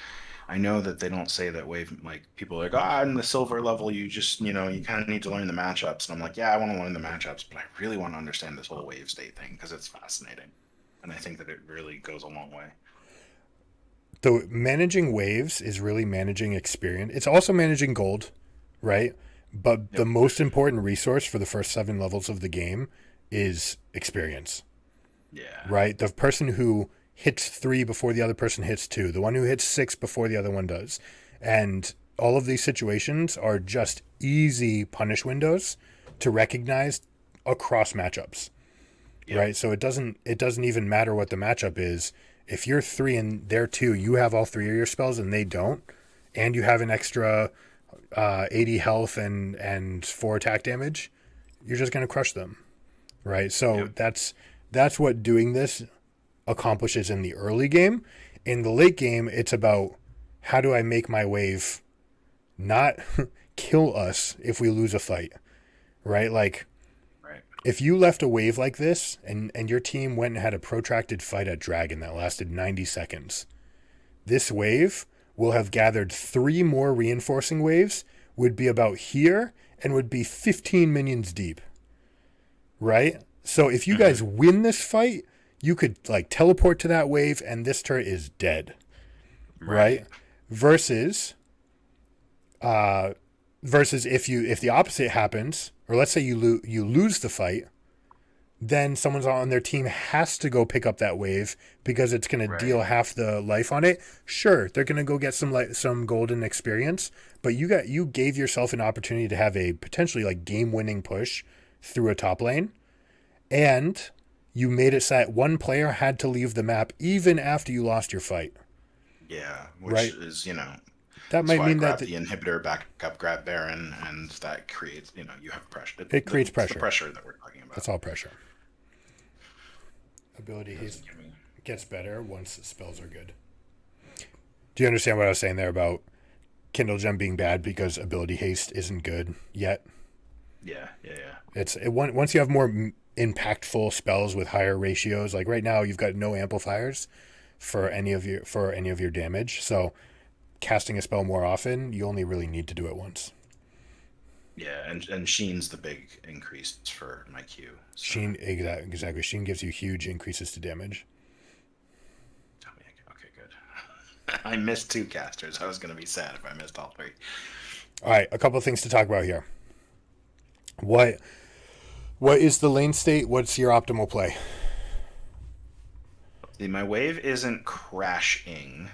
S2: I know that they don't say that wave, like people are like, in the silver level, you just, you kind of need to learn the matchups. And I'm like, yeah, I want to learn the matchups, but I really want to understand this whole wave state thing because it's fascinating. And I think that it really goes a long way.
S1: So managing waves is really managing experience. It's also managing gold, right? But the most important resource for the first 7 levels of the game is experience.
S2: Yeah.
S1: Right? The person who hits 3 before the other person hits 2, the one who hits 6 before the other one does. And all of these situations are just easy punish windows to recognize across matchups. Yep. Right? So it doesn't even matter what the matchup is. If you're 3 and they're 2, you have all 3 of your spells and they don't, and you have an extra 80 health and 4 attack damage, you're just going to crush them, right? So that's what doing this accomplishes in the early game. In the late game, it's about how do I make my wave not kill us if we lose a fight, right? Like, if you left a wave like this and your team went and had a protracted fight at Dragon that lasted 90 seconds, this wave will have gathered 3 more reinforcing waves, would be about here, and would be 15 minions deep. Right? So if you guys win this fight, you could like teleport to that wave and this turret is dead. Right? Versus if the opposite happens, or let's say you lose the fight, then someone's on their team has to go pick up that wave because it's going to deal half the life on it. Sure, they're going to go get some golden experience, but you gave yourself an opportunity to have a potentially like game-winning push through a top lane, and you made it so that one player had to leave the map even after you lost your fight.
S2: Yeah, which is,
S1: that might mean that
S2: the inhibitor back up, grab Baron, and that creates, you have pressure.
S1: It creates pressure.
S2: The pressure that we're talking about.
S1: That's all pressure. Ability haste gets better once spells are good. Do you understand what I was saying there about Kindle Gem being bad because ability haste isn't good yet?
S2: Yeah.
S1: Once you have more impactful spells with higher ratios, like right now you've got no amplifiers for any of your damage, so casting a spell more often, you only really need to do it once.
S2: Yeah, and Sheen's the big increase for my Q. So.
S1: Sheen, exactly. Sheen gives you huge increases to damage.
S2: Okay, good. I missed 2 casters. I was going to be sad if I missed all 3.
S1: All right, a couple of things to talk about here. What is the lane state? What's your optimal play?
S2: See, my wave isn't crashing.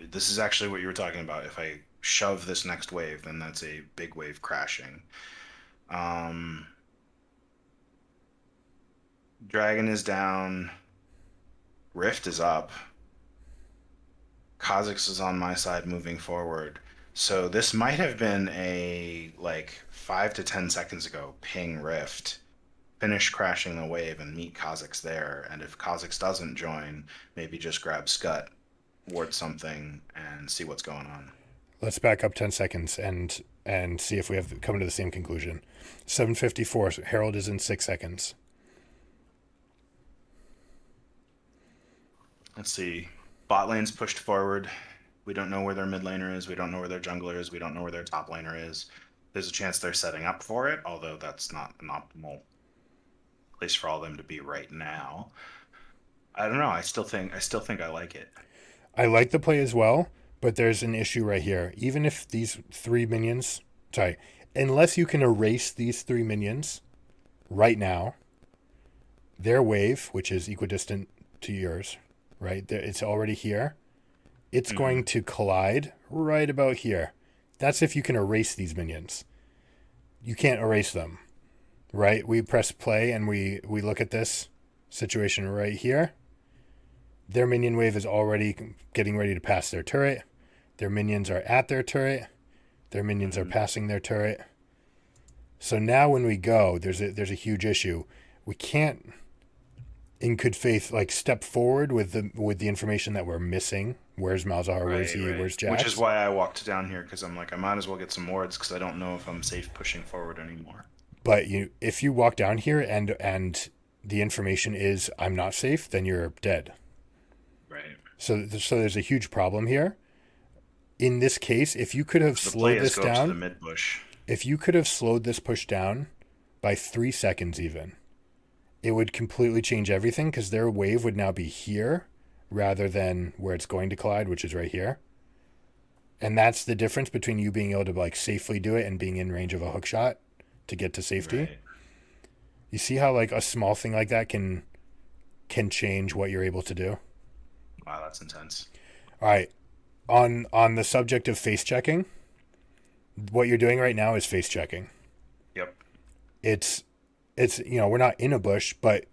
S2: This is actually what you were talking about. If I shove this next wave, then that's a big wave crashing. Dragon is down. Rift is up. Kha'Zix is on my side moving forward. So this might have been a 5 to 10 seconds ago ping Rift, finish crashing the wave and meet Kha'Zix there. And if Kha'Zix doesn't join, maybe just grab Scut, ward something, and see what's going on.
S1: Let's back up 10 seconds and see if we have come to the same conclusion. 7:54. Herald is in 6 seconds.
S2: Let's see. Bot lane's pushed forward. We don't know where their mid laner is. We don't know where their jungler is. We don't know where their top laner is. There's a chance they're setting up for it, although that's not an optimal place for all of them to be right now. I don't know. I still think I like it.
S1: I like the play as well, but there's an issue right here. Even if these 3 minions, unless you can erase these 3 minions right now, their wave, which is equidistant to yours, right? It's already here. It's going to collide right about here. That's if you can erase these minions. You can't erase them. right? We press play and we look at this situation right here. Their minion wave is already getting ready to pass their turret. Their minions are at their turret. Their minions are passing their turret. So now when we go, there's a huge issue. We can't, in good faith, like step forward with the information that we're missing. Where's Malzahar? Where's he? Where's Jax?
S5: Which is why I walked down here, because I'm like, I might as well get some wards, because I don't know if I'm safe pushing forward anymore.
S1: But if you walk down here and the information is I'm not safe, then you're dead.
S5: Right.
S1: So there's a huge problem here. In this case, if you could have slowed this down,
S5: to the mid bush.
S1: If you could have slowed this push down by 3 seconds even, it would completely change everything, because their wave would now be here rather than where it's going to collide, which is right here. And that's the difference between you being able to like safely do it and being in range of a hook shot to get to safety.
S5: Right.
S1: You see how like a small thing like that can change what you're able to do?
S5: Wow, that's intense.
S1: All right. On the subject of face checking, what you're doing right now is face checking.
S5: Yep.
S1: It's we're not in a bush, but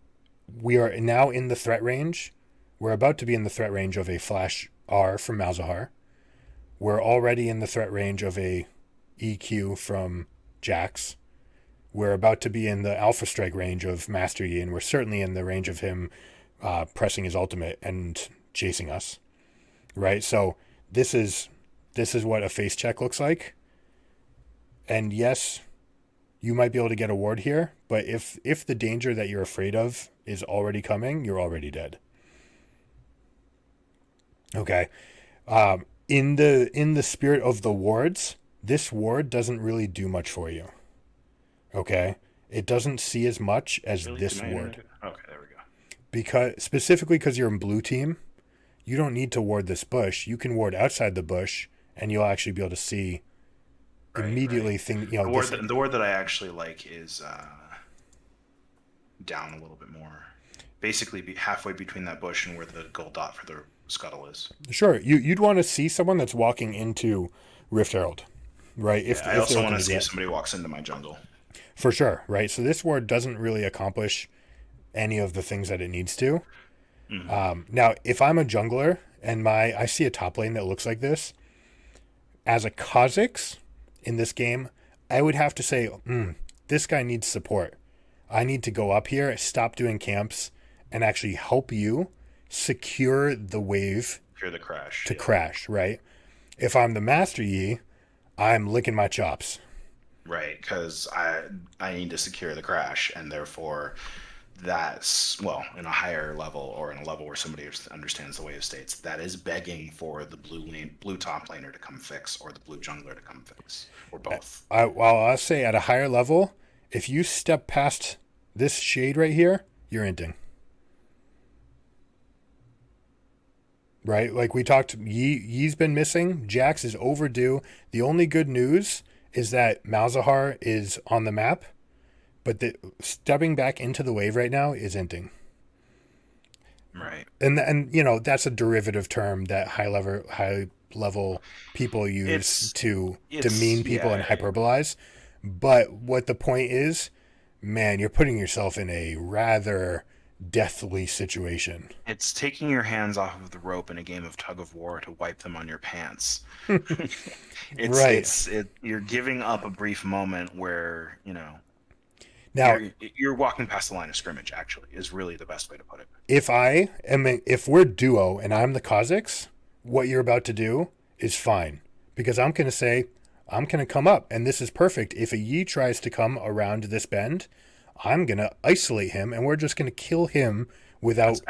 S1: we are now in the threat range. We're about to be in the threat range of a flash R from Malzahar. We're already in the threat range of a EQ from Jax. We're about to be in the Alpha Strike range of Master Yi, and we're certainly in the range of him pressing his ultimate and chasing us. Right? So this is what a face check looks like. And yes, you might be able to get a ward here, but if the danger that you're afraid of is already coming, you're already dead. Okay. In the spirit of the wards, this ward doesn't really do much for you. Okay? It doesn't see as much as this ward.
S5: Okay, there we go.
S1: Specifically because you're in blue team, you don't need to ward this bush. You can ward outside the bush, and you'll actually be able to see immediately.
S5: The word that I actually like is down a little bit more. Basically, be halfway between that bush and where the gold dot for the scuttle is.
S1: Sure, you'd want to see someone that's walking into Rift Herald, right?
S5: I also want to see if somebody walks into my jungle.
S1: For sure, right? So this ward doesn't really accomplish any of the things that it needs to. Mm-hmm. Now, if I'm a jungler and I see a top lane that looks like this, as a Kha'Zix in this game, I would have to say, this guy needs support. I need to go up here, stop doing camps, and actually help you secure the wave.
S5: Secure the crash.
S1: To crash, right? If I'm the Master Yi, I'm licking my chops.
S5: Right, because I need to secure the crash, and therefore that's, well, in a higher level or in a level where somebody understands the wave states, that is begging for the blue top laner to come fix, or the blue jungler to come fix, or both.
S1: I'll say at a higher level, if you step past this shade right here, you're inting. Right? Like we talked, Yi's been missing. Jax is overdue. The only good news is that Malzahar is on the map, but stepping back into the wave right now is inting.
S5: Right.
S1: And that's a derivative term that high level people use to demean people and hyperbolize. But what the point is, man, you're putting yourself in a rather deathly situation.
S5: It's taking your hands off of the rope in a game of tug of war to wipe them on your pants. You're giving up a brief moment where, now you're walking past the line of scrimmage, actually, is really the best way to put it.
S1: If we're duo and I'm the Kha'Zix, what you're about to do is fine, because I'm going to say, I'm going to come up, and this is perfect. If a Yi tries to come around this bend, I'm going to isolate him, and we're just going to kill him without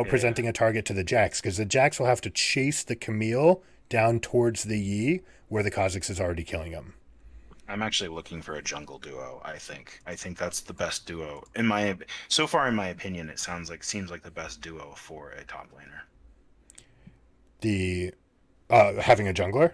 S1: presenting a target to the Jax, because the Jax will have to chase the Camille down towards the Yi, where the Kha'Zix is already killing him.
S5: I'm actually looking for a jungle duo, I think. I think that's the best duo. So far, in my opinion, it seems like the best duo for a top laner.
S1: Having a jungler?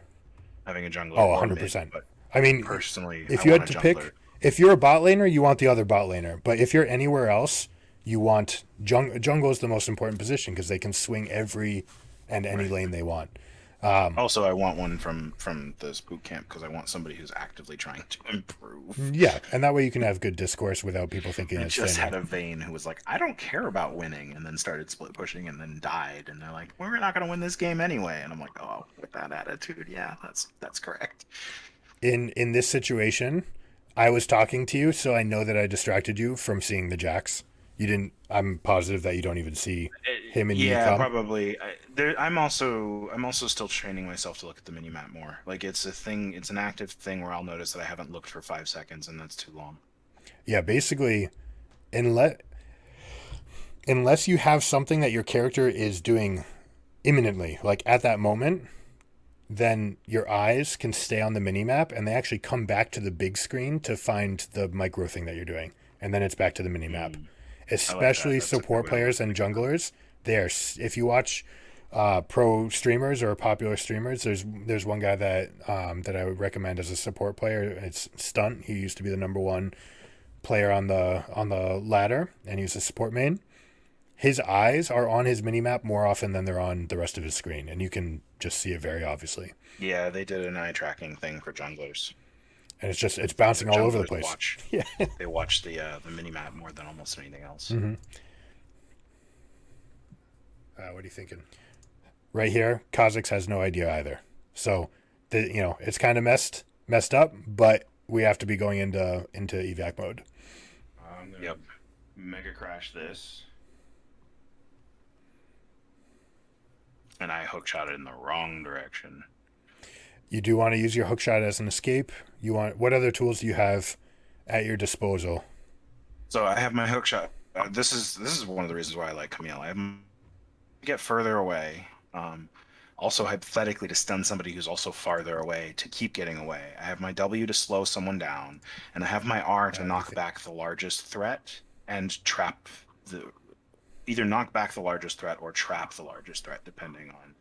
S5: Having a jungler.
S1: Oh, 100%. I mean,
S5: personally,
S1: if you had to pick, if you're a bot laner, you want the other bot laner. But if you're anywhere else, you want jungle is the most important position, because they can swing every and any lane they want.
S2: Also, I want one from this boot camp because I want somebody who's actively trying to improve.
S1: Yeah, and that way you can have good discourse without people thinking
S2: I
S1: it's
S2: just
S1: thinning.
S2: had a Vane who was like, I don't care about winning, and then started split pushing and then died. And they're like, well, we're not going to win this game anyway. And I'm like, oh, with that attitude, yeah, that's correct.
S1: In this situation, I was talking to you, so I know that I distracted you from seeing the jacks. You didn't. I'm positive that you don't even see him and you
S2: Yeah,
S1: come.
S2: probably. I'm also still training myself to look at the mini map more. Like it's a thing. It's an active thing where I'll notice that I haven't looked for 5 seconds, and that's too long.
S1: Yeah, basically, unless unless you have something that your character is doing imminently, like at that moment, then your eyes can stay on the mini map and they actually come back to the big screen to find the micro thing that you're doing, and then it's back to the mini map.
S2: I like that.
S1: Especially
S2: That's a good
S1: support
S2: way to
S1: players
S2: look
S1: and
S2: at it.
S1: junglers. If you watch pro streamers or popular streamers, there's one guy that I would recommend as a support player. It's Stunt. He used to be the number one player on the ladder, and he was a support main. His eyes are on his minimap more often than they're on the rest of his screen, and you can just see it very obviously.
S2: Yeah, they did an eye tracking thing for junglers.
S1: And it's
S2: The
S1: bouncing all over the
S2: junglers
S1: place.
S2: watch.
S1: Yeah.
S2: They watch the mini map more than almost anything else.
S1: Mm-hmm.
S3: What are you thinking?
S1: Right here, Kha'Zix has no idea either. So, it's kind of messed up, but we have to be going into evac mode.
S4: I'm gonna
S2: Yep.
S4: mega crash this.
S2: And I hookshot it in the wrong direction.
S1: You do want to use your hookshot as an escape. What other tools do you have at your disposal?
S2: So I have my hookshot. This is one of the reasons why I like Camille. I get further away. Also, hypothetically, to stun somebody who's also farther away to keep getting away. I have my W to slow someone down, and I have my R to knock back the largest threat and trap either knock back the largest threat or trap the largest threat, depending on.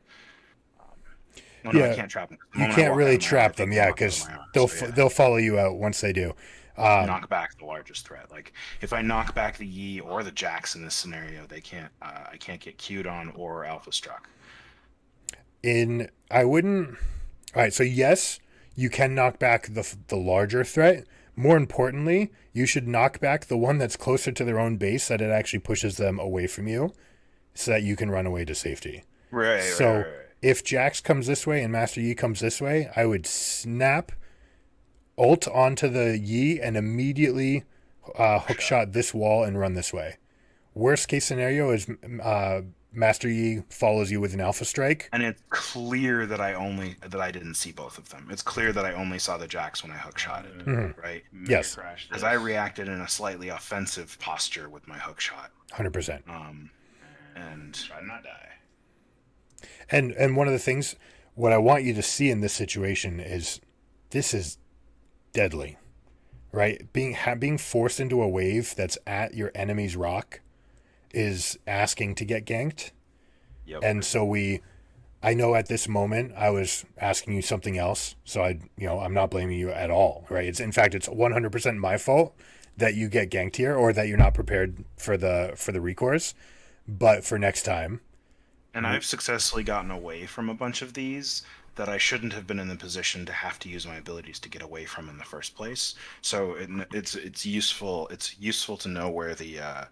S2: No,
S1: Yeah,
S2: I can't trap them. The
S1: you
S2: moment I
S1: can't
S2: walk
S1: really
S2: out of my armor,
S1: trap
S2: they
S1: them,
S2: can
S1: yeah,
S2: knock out of
S1: because
S2: my armor.
S1: they'll
S2: So, yeah.
S1: they'll follow you out once they do.
S2: Knock back the largest threat. Like if I knock back the Yi or the Jax in this scenario, they can't. I can't get queued on or alpha struck.
S1: I wouldn't. All right, so yes, you can knock back the larger threat. More importantly, you should knock back the one that's closer to their own base, that it actually pushes them away from you, so that you can run away to safety.
S2: Right.
S1: So
S2: right.
S1: if Jax comes this way and Master Yi comes this way, I would snap ult onto the Yi and immediately hookshot this wall and run this way. Worst case scenario is Master Yi follows you with an alpha strike.
S2: And it's clear that I didn't see both of them. It's clear that I only saw the Jax when I hookshotted.
S1: Mhm.
S2: Right.
S4: Mega
S1: Yes.
S4: crash
S2: Because
S4: this.
S2: I reacted in a slightly offensive posture with my hookshot.
S1: 100%.
S2: And
S4: Try to not die.
S1: And one of the things, what I want you to see in this situation is, this is deadly, right? Being forced into a wave that's at your enemy's rock is asking to get ganked.
S2: yep.
S1: And so I know at this moment I was asking you something else, so I'm not blaming you at all, right? In fact, it's 100% my fault that you get ganked here, or that you're not prepared for the recourse. But for next time,
S2: And I've successfully gotten away from a bunch of these that I shouldn't have been in the position to have to use my abilities to get away from in the first place. So it's useful. It's useful to know where the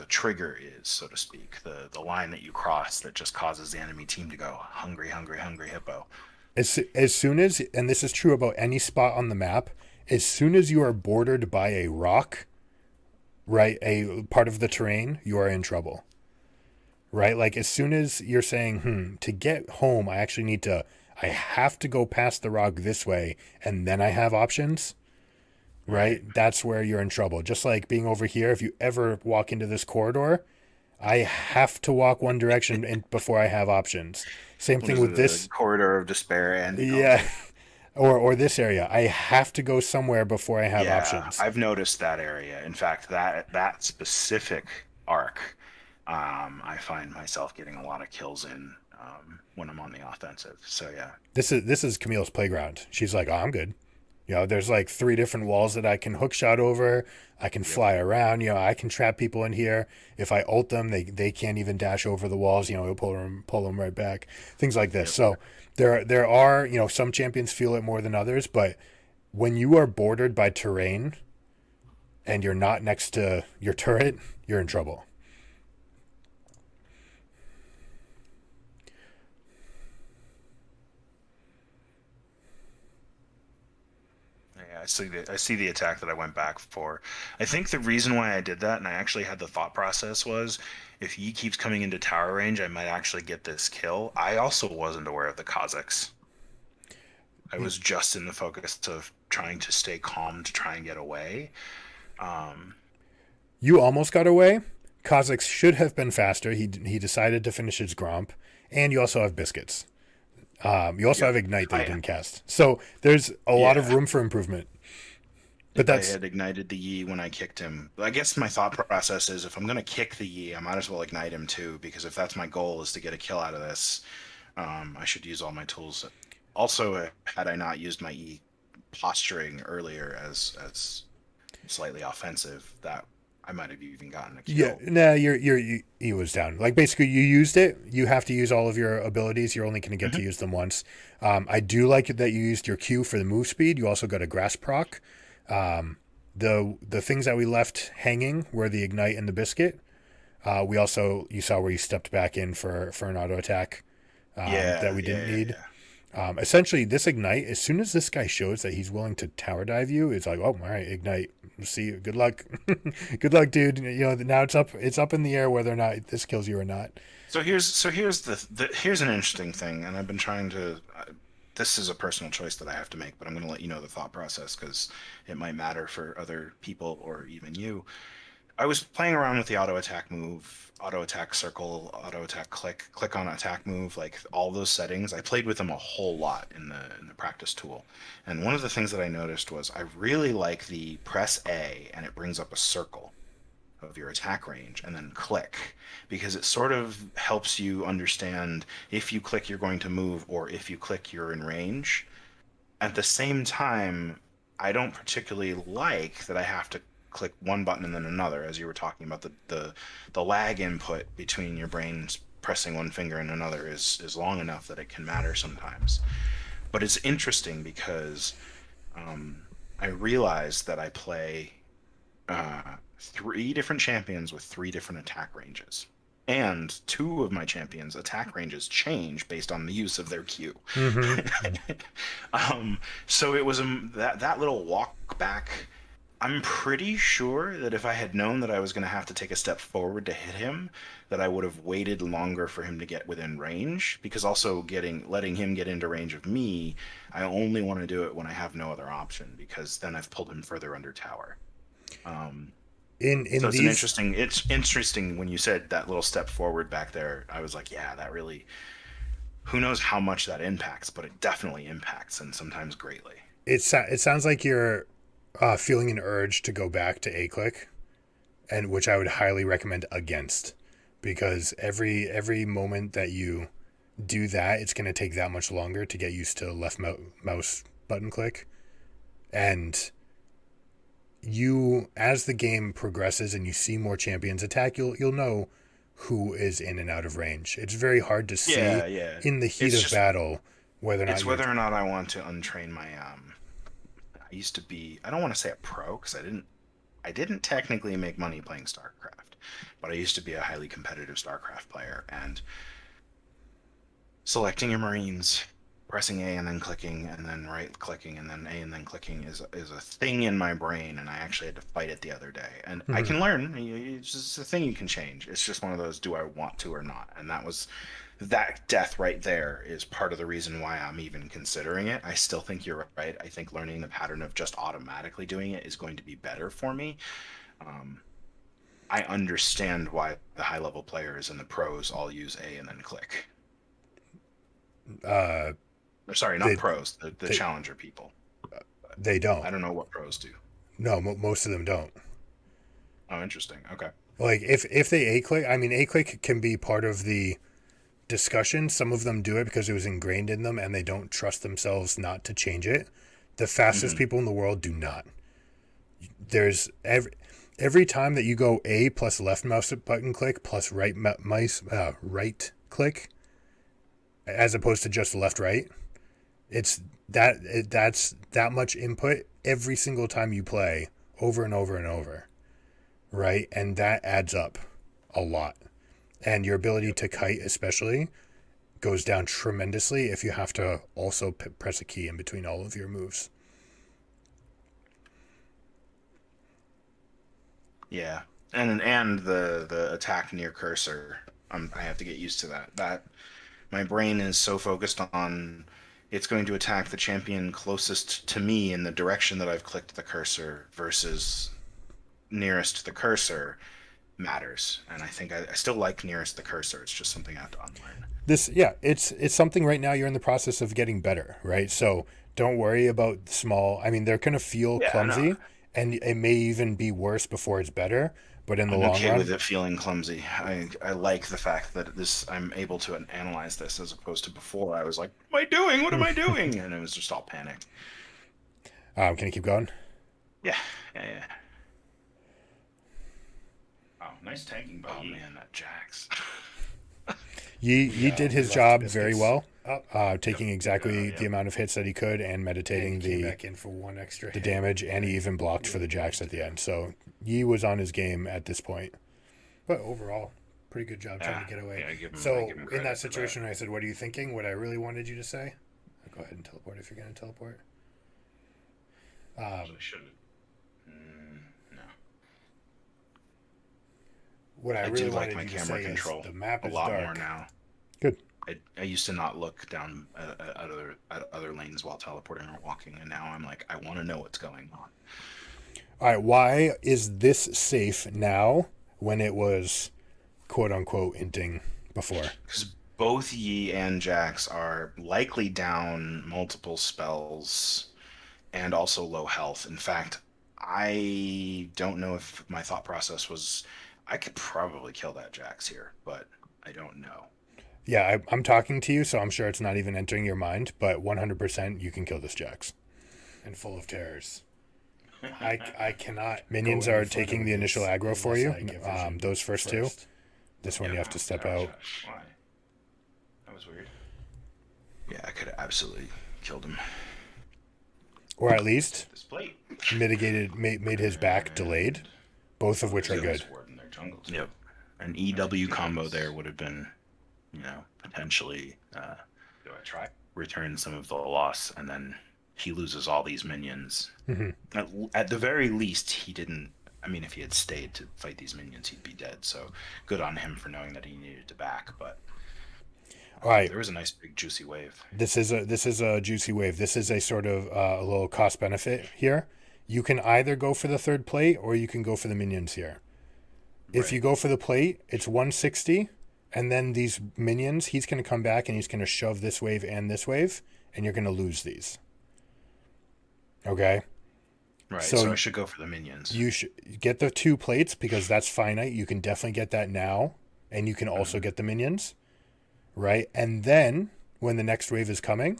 S2: trigger is, so to speak, the line that you cross that just causes the enemy team to go hungry, hungry, hungry hippo.
S1: as soon as, and this is true about any spot on the map, as soon as you are bordered by a rock, right, a part of the terrain, you are in trouble. Right? Like as soon as you're saying, to get home, I have to go past the rock this way, and then I have options, right? That's where you're in trouble. Just like being over here, if you ever walk into this corridor, I have to walk one direction before I have options. Same thing with this.
S2: Corridor of despair and
S1: Yeah. Or this area. I have to go somewhere before I have options.
S2: I've noticed that area. In fact, that specific arc, I find myself getting a lot of kills in when I'm on the offensive. So yeah.
S1: This is Camille's playground. She's like, oh, I'm good. You know, there's like 3 different walls that I can hook shot over. I can fly around. You know, I can trap people in here. If I ult them, they can't even dash over the walls. You know, it'll pull them right back. Things like this. So there are, you know, some champions feel it more than others, but when you are bordered by terrain and you're not next to your turret, you're in trouble.
S5: Yeah, I see the attack that I went back for. I think the reason why I did that, and I actually had the thought process, was if he keeps coming into tower range, I might actually get this kill. I also wasn't aware of the Kazakhs. I was just in the focus of trying to stay calm to try and get away.
S1: You almost got away. Kazakhs should have been faster. He decided to finish his Gromp. And you also have Biscuits. You also have Ignite that you didn't cast. So there's a lot of room for improvement. But
S2: I had ignited the Yi when I kicked him. I guess my thought process is if I'm going to kick the Yi, I might as well ignite him too, because if that's my goal is to get a kill out of this, I should use all my tools. Also, had I not used my E posturing earlier as slightly offensive, that I might have even gotten a kill.
S1: Yeah, nah, your E was down. Like basically, you used it. You have to use all of your abilities. You're only going to get to use them once. I do like it that you used your Q for the move speed. You also got a grass proc. The things that we left hanging were the ignite and the biscuit. You saw where you stepped back in for an auto attack that we didn't need.
S2: Yeah.
S1: Essentially, this ignite, as soon as this guy shows that he's willing to tower dive you, it's like, oh, all right, ignite. See you. Good luck. Good luck, dude. You know, now it's up in the air whether or not this kills you or not.
S2: So here's an interesting thing, and I've been trying to. This is a personal choice that I have to make, but I'm going to let you know the thought process because it might matter for other people or even you. I was playing around with the auto attack move, auto attack circle, auto attack click on attack move, like all those settings. I played with them a whole lot in the practice tool. And one of the things that I noticed was I really like the press A and it brings up a circle of your attack range and then click, because it sort of helps you understand if you click you're going to move or if you click you're in range. At the same time, I don't particularly like that I have to click one button and then another, as you were talking about the lag input between your brains pressing one finger and another is long enough that it can matter sometimes. But it's interesting because I realized that I play 3 different champions with 3 different attack ranges. And 2 of my champions' attack ranges change based on the use of their Q.
S1: Mm-hmm.
S2: So it was that little walk back. I'm pretty sure that if I had known that I was going to have to take a step forward to hit him, that I would have waited longer for him to get within range, because also letting him get into range of me, I only want to do it when I have no other option, because then I've pulled him further under tower. It's interesting when you said that little step forward back there. I was like, yeah, that really, who knows how much that impacts, but it definitely impacts, and sometimes greatly.
S1: It sounds like you're feeling an urge to go back to A-click, and which I would highly recommend against, because every moment that you do that, it's going to take that much longer to get used to left mouse button click. And you, as the game progresses and you see more champions attack, you'll know who is in and out of range. It's very hard to see in the heat of battle whether or not
S2: I want to untrain my I used to be, I don't want to say a pro, because I didn't technically make money playing StarCraft, but I used to be a highly competitive StarCraft player, and selecting your Marines, pressing A and then clicking, and then right clicking, and then A and then clicking is a thing in my brain, and I actually had to fight it the other day. And I can learn. It's just a thing you can change. It's just one of those, do I want to or not? And that death right there is part of the reason why I'm even considering it. I still think you're right. I think learning the pattern of just automatically doing it is going to be better for me. I understand why the high-level players and the pros all use A and then click. Sorry, not pros. The challenger people.
S1: They don't.
S2: I don't know what pros do.
S1: No, most of them don't.
S2: Oh, interesting. Okay.
S1: Like if they A-click, I mean, A-click can be part of the discussion. Some of them do it because it was ingrained in them and they don't trust themselves not to change it. The fastest people in the world do not. There's every time that you go A plus left mouse button click plus right right click, as opposed to just left right, that's that much input every single time you play over and over and over, right? And that adds up a lot. And your ability to kite especially goes down tremendously if you have to also press a key in between all of your moves.
S2: Yeah, and the attack near cursor, I have to get used to that. That my brain is so focused on it's going to attack the champion closest to me in the direction that I've clicked the cursor versus nearest to the cursor matters. And I think I still like nearest the cursor. It's just something I have to unlearn.
S1: It's something right now you're in the process of getting better, right? So don't worry about small. I mean, they're going to feel clumsy, and it may even be worse before it's better. But in the long run,
S2: with it feeling clumsy. I like the fact that I'm able to analyze this as opposed to before. I was like, "What am I doing? What am I doing?" And it was just all panic.
S1: Can you keep going?
S2: Yeah.
S4: Oh, nice tanking by Yi.
S2: Man, that Jax.
S1: Yi did his job very well, taking exactly the amount of hits that he could and meditating
S3: came back in for one extra
S1: the
S3: hit.
S1: damage, and he even blocked for the Jax at the end. So Yi was on his game at this point.
S3: But overall, pretty good job trying to get away.
S2: Yeah, I give him
S3: So
S2: credit
S3: in that
S2: for
S3: situation, I said, "What are you thinking?" What I really wanted you to say. Go ahead and teleport if you're going to teleport.
S4: I should have. No.
S3: What I
S2: I
S3: really
S2: do like
S3: wanted
S2: my
S3: you to
S2: camera
S3: say
S2: control
S3: is the map
S2: a
S3: is
S2: lot
S3: dark.
S2: more now.
S1: Good.
S2: I used to not look down at other lanes while teleporting or walking, and now I'm like, I want to know what's going on.
S1: All right, why is this safe now when it was quote unquote inting before?
S2: Because both Yi and Jax are likely down multiple spells and also low health. In fact, I don't know if my thought process was I could probably kill that Jax here, but I don't know.
S1: Yeah, I'm talking to you, so I'm sure it's not even entering your mind, but 100% you can kill this Jax.
S3: And full of terrors. I cannot.
S1: Minions
S3: go any
S1: are
S3: further
S1: taking
S3: with
S1: the initial
S3: this
S1: aggro for you.
S3: unless I get vision
S1: Those first two. This one you have to step out.
S4: Why? That was weird.
S2: Yeah, I could have absolutely killed him.
S1: Or at least
S4: This plate.
S1: made his back delayed, both of which are good.
S4: Sword in their jungle. Too.
S2: Yep. An EW combo there would have been, potentially
S4: Do I try?
S2: return some of the loss, and then he loses all these minions.
S1: Mm-hmm.
S2: At the very least, he didn't. I mean, if he had stayed to fight these minions, he'd be dead. So good on him for knowing that he needed to back. But
S1: All right,
S2: there was a nice big juicy wave.
S1: this is a juicy wave. This is a sort of a little cost benefit here. You can either go for the third plate or you can go for the minions here. If you go for the plate, it's 160, and then these minions, he's going to come back and he's going to shove this wave, and you're going to lose these. Okay?
S2: Right.
S1: So
S2: So I should go for the minions.
S1: You should get the 2 plates because that's finite. You can definitely get that now, and you can also get the minions, right? And then when the next wave is coming,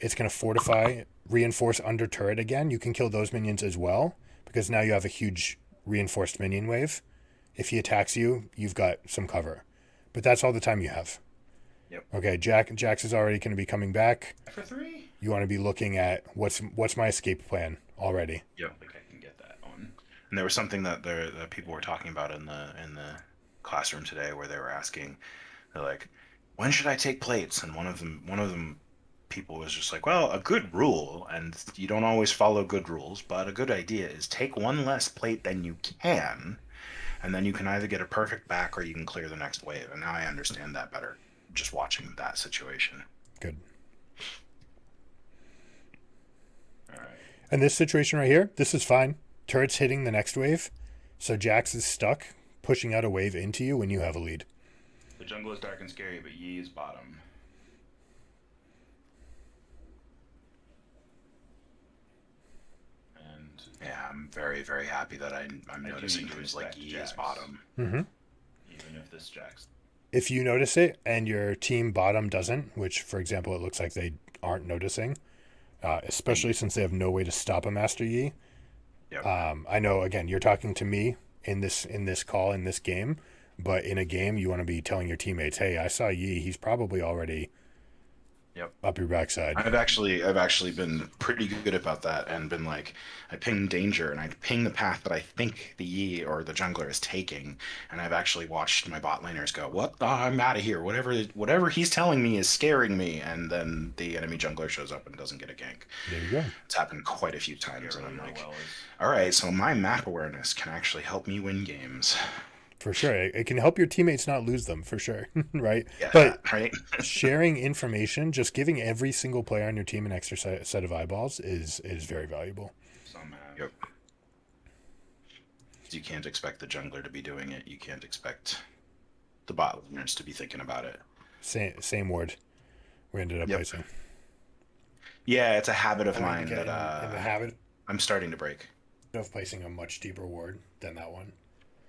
S1: it's going to reinforce under turret again. You can kill those minions as well because now you have a huge reinforced minion wave. If he attacks you, you've got some cover. But that's all the time you have.
S2: Yep.
S1: Okay, Jax is already going to be coming back.
S4: For 3.
S1: You want to be looking at what's my escape plan already.
S2: Yep.
S4: I think I can get that one.
S2: And there was something that people were talking about in the classroom today, where they were asking, they're like, when should I take plates? And one of them people was just like, well, a good rule, and you don't always follow good rules, but a good idea is take one less plate than you can, and then you can either get a perfect back or you can clear the next wave. And now I understand that better just watching that situation.
S1: Good.
S4: All right.
S1: And this situation right here, this is fine. Turret's hitting the next wave, so Jax is stuck pushing out a wave into you when you have a lead.
S4: The jungle is dark and scary, but Yi is bottom. And
S2: Yeah, I'm very, very happy that I'm
S4: I
S2: noticing
S4: can
S2: who's like
S4: respect
S2: E is
S4: Jax.
S2: bottom.
S1: Mm-hmm.
S4: even if this Jax.
S1: If you notice it and your team bottom doesn't, which, for example, it looks like they aren't noticing, especially since they have no way to stop a Master Yi.
S2: Yep.
S1: I know, again, you're talking to me in this call, in this game, but in a game, you want to be telling your teammates, hey, I saw Yi. He's probably already
S2: Yep.
S1: up your backside.
S2: I've actually been pretty good about that and been like, I ping danger and I ping the path that I think the Yi or the jungler is taking, and I've actually watched my bot laners go, "What? Oh, I'm out of here. Whatever he's telling me is scaring me," and then the enemy jungler shows up and doesn't get a gank.
S1: There you go.
S2: It's happened quite a few times, and
S4: really
S2: I'm like,
S4: well is-
S2: all right, so my map awareness can actually help me win games.
S1: For sure. It can help your teammates not lose them, for sure. Right?
S2: Yeah,
S1: But
S2: right.
S1: sharing information, just giving every single player on your team an extra set of eyeballs is very valuable.
S4: Some have.
S2: Yep. You can't expect the jungler to be doing it. You can't expect the bot laners to be thinking about it.
S1: Same word. We ended up
S2: Yep.
S1: placing.
S2: Yeah, it's a habit of
S3: I want
S2: mine
S3: to get
S2: that
S3: in the habit
S2: I'm starting to break.
S3: of placing a much deeper ward than that one.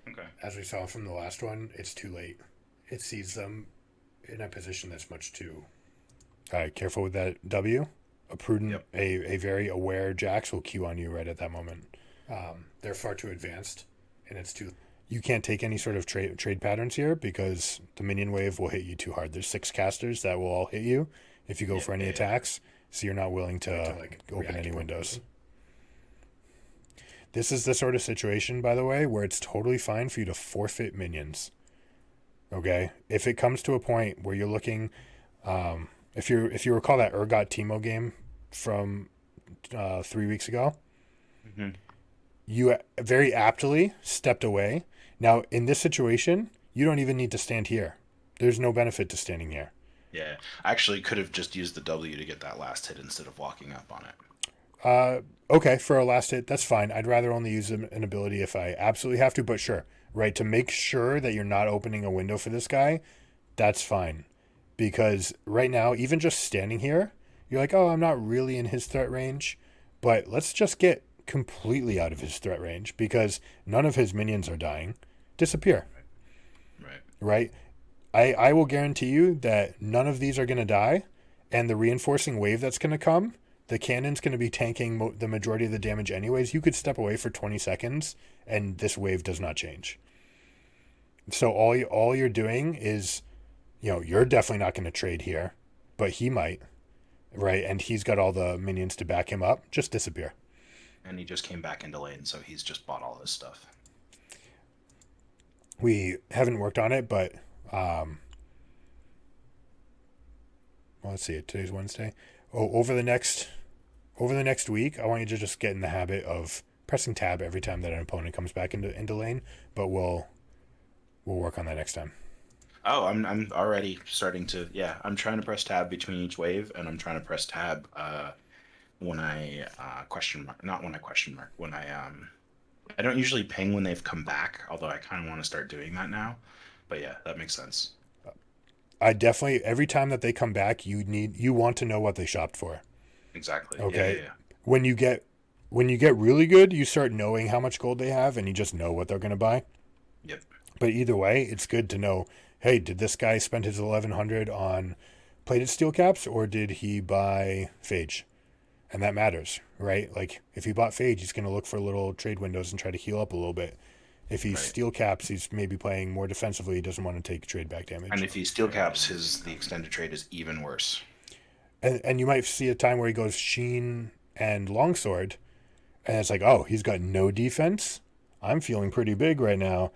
S4: Okay.
S3: As we saw from the last one, it's too late. It sees them in a position that's much too.
S1: All right, careful with that W. A prudent,
S2: Yep.
S1: a very aware Jax will Q on you right at that moment.
S3: They're far too advanced, and it's too.
S1: You can't take any sort of trade patterns here because the minion wave will hit you too hard. There's 6 casters that will all hit you if you go for any attacks, so you're not willing to open
S3: react
S1: any
S3: to
S1: windows. This is the sort of situation, by the way, where it's totally fine for you to forfeit minions. Okay? If it comes to a point where you're looking, if you recall that Urgot Teemo game from 3 weeks ago,
S2: Mm-hmm.
S1: you very aptly stepped away. Now, in this situation, you don't even need to stand here. There's no benefit to standing here.
S2: Yeah, I actually could have just used the W to get that last hit instead of walking up on it.
S1: Okay, for a last hit, that's fine. I'd rather only use an ability if I absolutely have to, but sure. Right, to make sure that you're not opening a window for this guy, that's fine. Because right now, even just standing here, you're like, oh, I'm not really in his threat range, but let's just get completely out of his threat range because none of his minions are dying. Disappear.
S2: Right.
S1: Right? I will guarantee you that none of these are going to die, and the reinforcing wave that's going to come, the cannon's going to be tanking the majority of the damage anyways. You could step away for 20 seconds, and this wave does not change. So all you're doing is, you're definitely not going to trade here, but he might, right? And he's got all the minions to back him up. Just disappear.
S2: And he just came back into lane, so he's just bought all this stuff.
S1: We haven't worked on it, but well, let's see. Today's Wednesday. Over the next week, I want you to just get in the habit of pressing tab every time that an opponent comes back into lane. But we'll work on that next time.
S2: Oh, I'm already starting to. Yeah, I'm trying to press tab between each wave, and I'm trying to press tab when I question mark. Not when I question mark. When I don't usually ping when they've come back, although I kind of want to start doing that now. But yeah, that makes sense.
S1: I definitely, every time that they come back, you want to know what they shopped for.
S2: Exactly.
S1: Okay.
S2: Yeah.
S1: When you get really good, you start knowing how much gold they have, and you just know what they're going to buy.
S2: Yep.
S1: But either way, it's good to know, hey, did this guy spend his 1100 on plated steel caps, or did he buy Phage? And that matters, right? Like, if he bought Phage, he's going to look for little trade windows and try to heal up a little bit. If he's steel caps, he's maybe playing more defensively. He doesn't want to take trade back damage.
S2: And if he steel caps, the extended trade is even worse.
S1: And you might see a time where he goes Sheen and Longsword, and it's like, oh, he's got no defense. I'm feeling pretty big right now.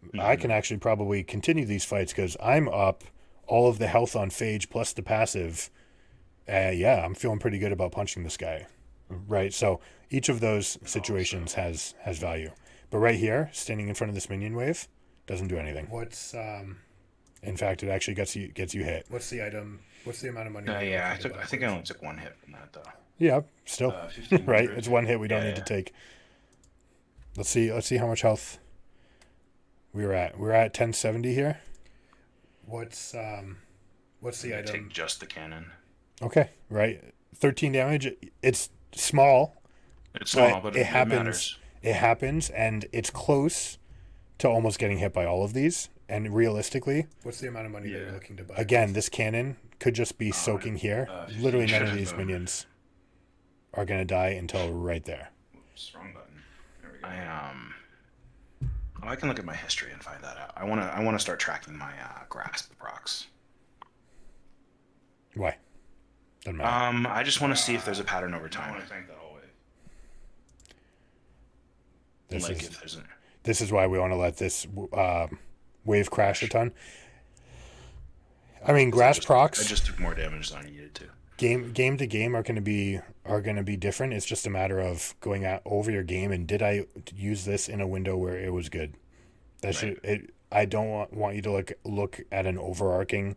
S1: Mm-hmm. I can actually probably continue these fights because I'm up all of the health on Phage plus the passive. Yeah, I'm feeling pretty good about punching this guy. Right? So each of those situations has value. But right here, standing in front of this minion wave, doesn't do anything.
S3: What's
S1: In fact, it actually gets you hit.
S3: what's the item? What's the amount of money?
S2: Yeah, I think I only took one hit from that though.
S1: Yeah, still
S4: 1500.
S1: right. It's one hit we don't need to
S2: Yeah.
S1: take. Let's see how much health we're at. We're at 1070 here.
S3: What's the item?
S2: Take just the cannon.
S1: Okay, right. 13 damage. It's small.
S2: It's small, but
S1: it
S2: it
S1: happens.
S2: matters.
S1: It happens, and it's close to almost getting hit by all of these. And realistically,
S3: What's the amount of money that you're
S2: Yeah.
S3: looking to buy?
S1: again, this cannon could just be soaking here. Literally none of these minions. are going to die until right there.
S4: Oops, wrong button. There we go.
S2: I can look at my history and find that out. I want to start tracking my grasp procs.
S1: Why? Doesn't matter.
S2: I just want to see if there's a pattern over
S4: I
S2: time.
S4: want to tank that whole wave.
S1: This
S2: Like
S1: is
S2: if there's a...
S1: this is why we want to let this wave crash a ton. I mean, grass procs.
S2: I just took more damage than I needed to.
S1: Game to game are going to be different. It's just a matter of going over your game and did I use this in a window where it was good. I don't want you to look at an overarching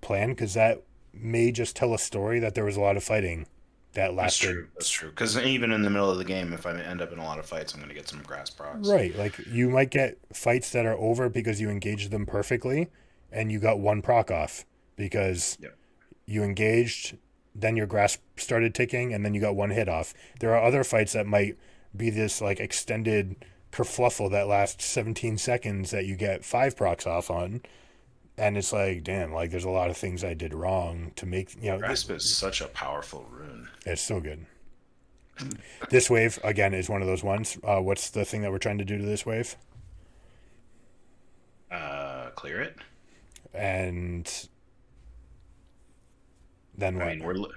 S1: plan, because that may just tell a story that there was a lot of fighting that lasted.
S2: That's true. Because even in the middle of the game, if I end up in a lot of fights, I'm going to get some grass procs.
S1: Right, like you might get fights that are over because you engaged them perfectly, and you got one proc off because you engaged. Then your grass started ticking, and then you got one hit off. There are other fights that might be this like extended kerfluffle that lasts 17 seconds that you get 5 procs off on, and it's like, damn, like there's a lot of things I did wrong to make,
S2: Grasp is such a powerful rune.
S1: It's so good. This wave again is one of those ones. What's the thing that we're trying to do to this wave?
S2: Clear it.
S1: And then what?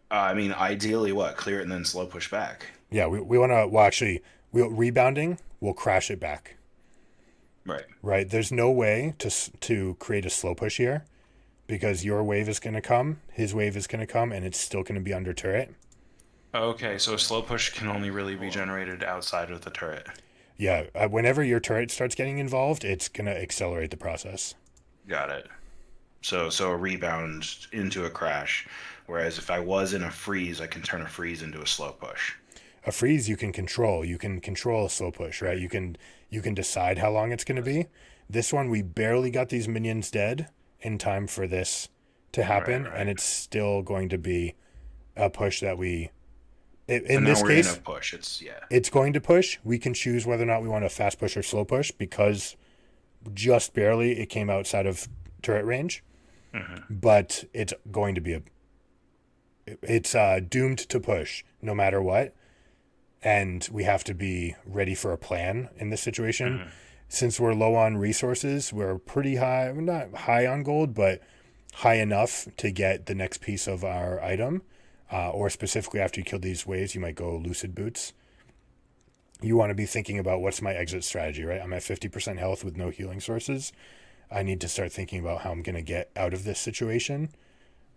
S2: I mean, ideally, what? Clear it and then slow push back.
S1: Yeah, we want to. Well, actually, rebounding. We'll crash it back. Right. There's no way to create a slow push here, because your wave is going to come, his wave is going to come, and it's still going to be under turret.
S5: Okay, so a slow push can only really be generated outside of the turret.
S1: Yeah. Whenever your turret starts getting involved, it's going to accelerate the process.
S2: Got it. So a rebound into a crash, whereas if I was in a freeze, I can turn a freeze into a slow push.
S1: A freeze you can control. You can control a slow push, right? You can decide how long it's going to be. This one, we barely got these minions dead in time for this to happen,
S2: Right.
S1: and it's still going to be a push that we. In
S2: And
S1: this
S2: now we're
S1: case,
S2: in a push.
S1: it's going to push. We can choose whether or not we want a fast push or slow push, because just barely it came outside of turret range.
S2: Mm-hmm.
S1: But it's going to be it's doomed to push no matter what, and we have to be ready for a plan in this situation.
S2: Mm-hmm.
S1: Since we're low on resources, we're pretty high, not high on gold, but high enough to get the next piece of our item, or specifically after you kill these waves, you might go lucid boots. You want to be thinking about, what's my exit strategy, right? I'm at 50% health with no healing sources. I need to start thinking about how I'm going to get out of this situation.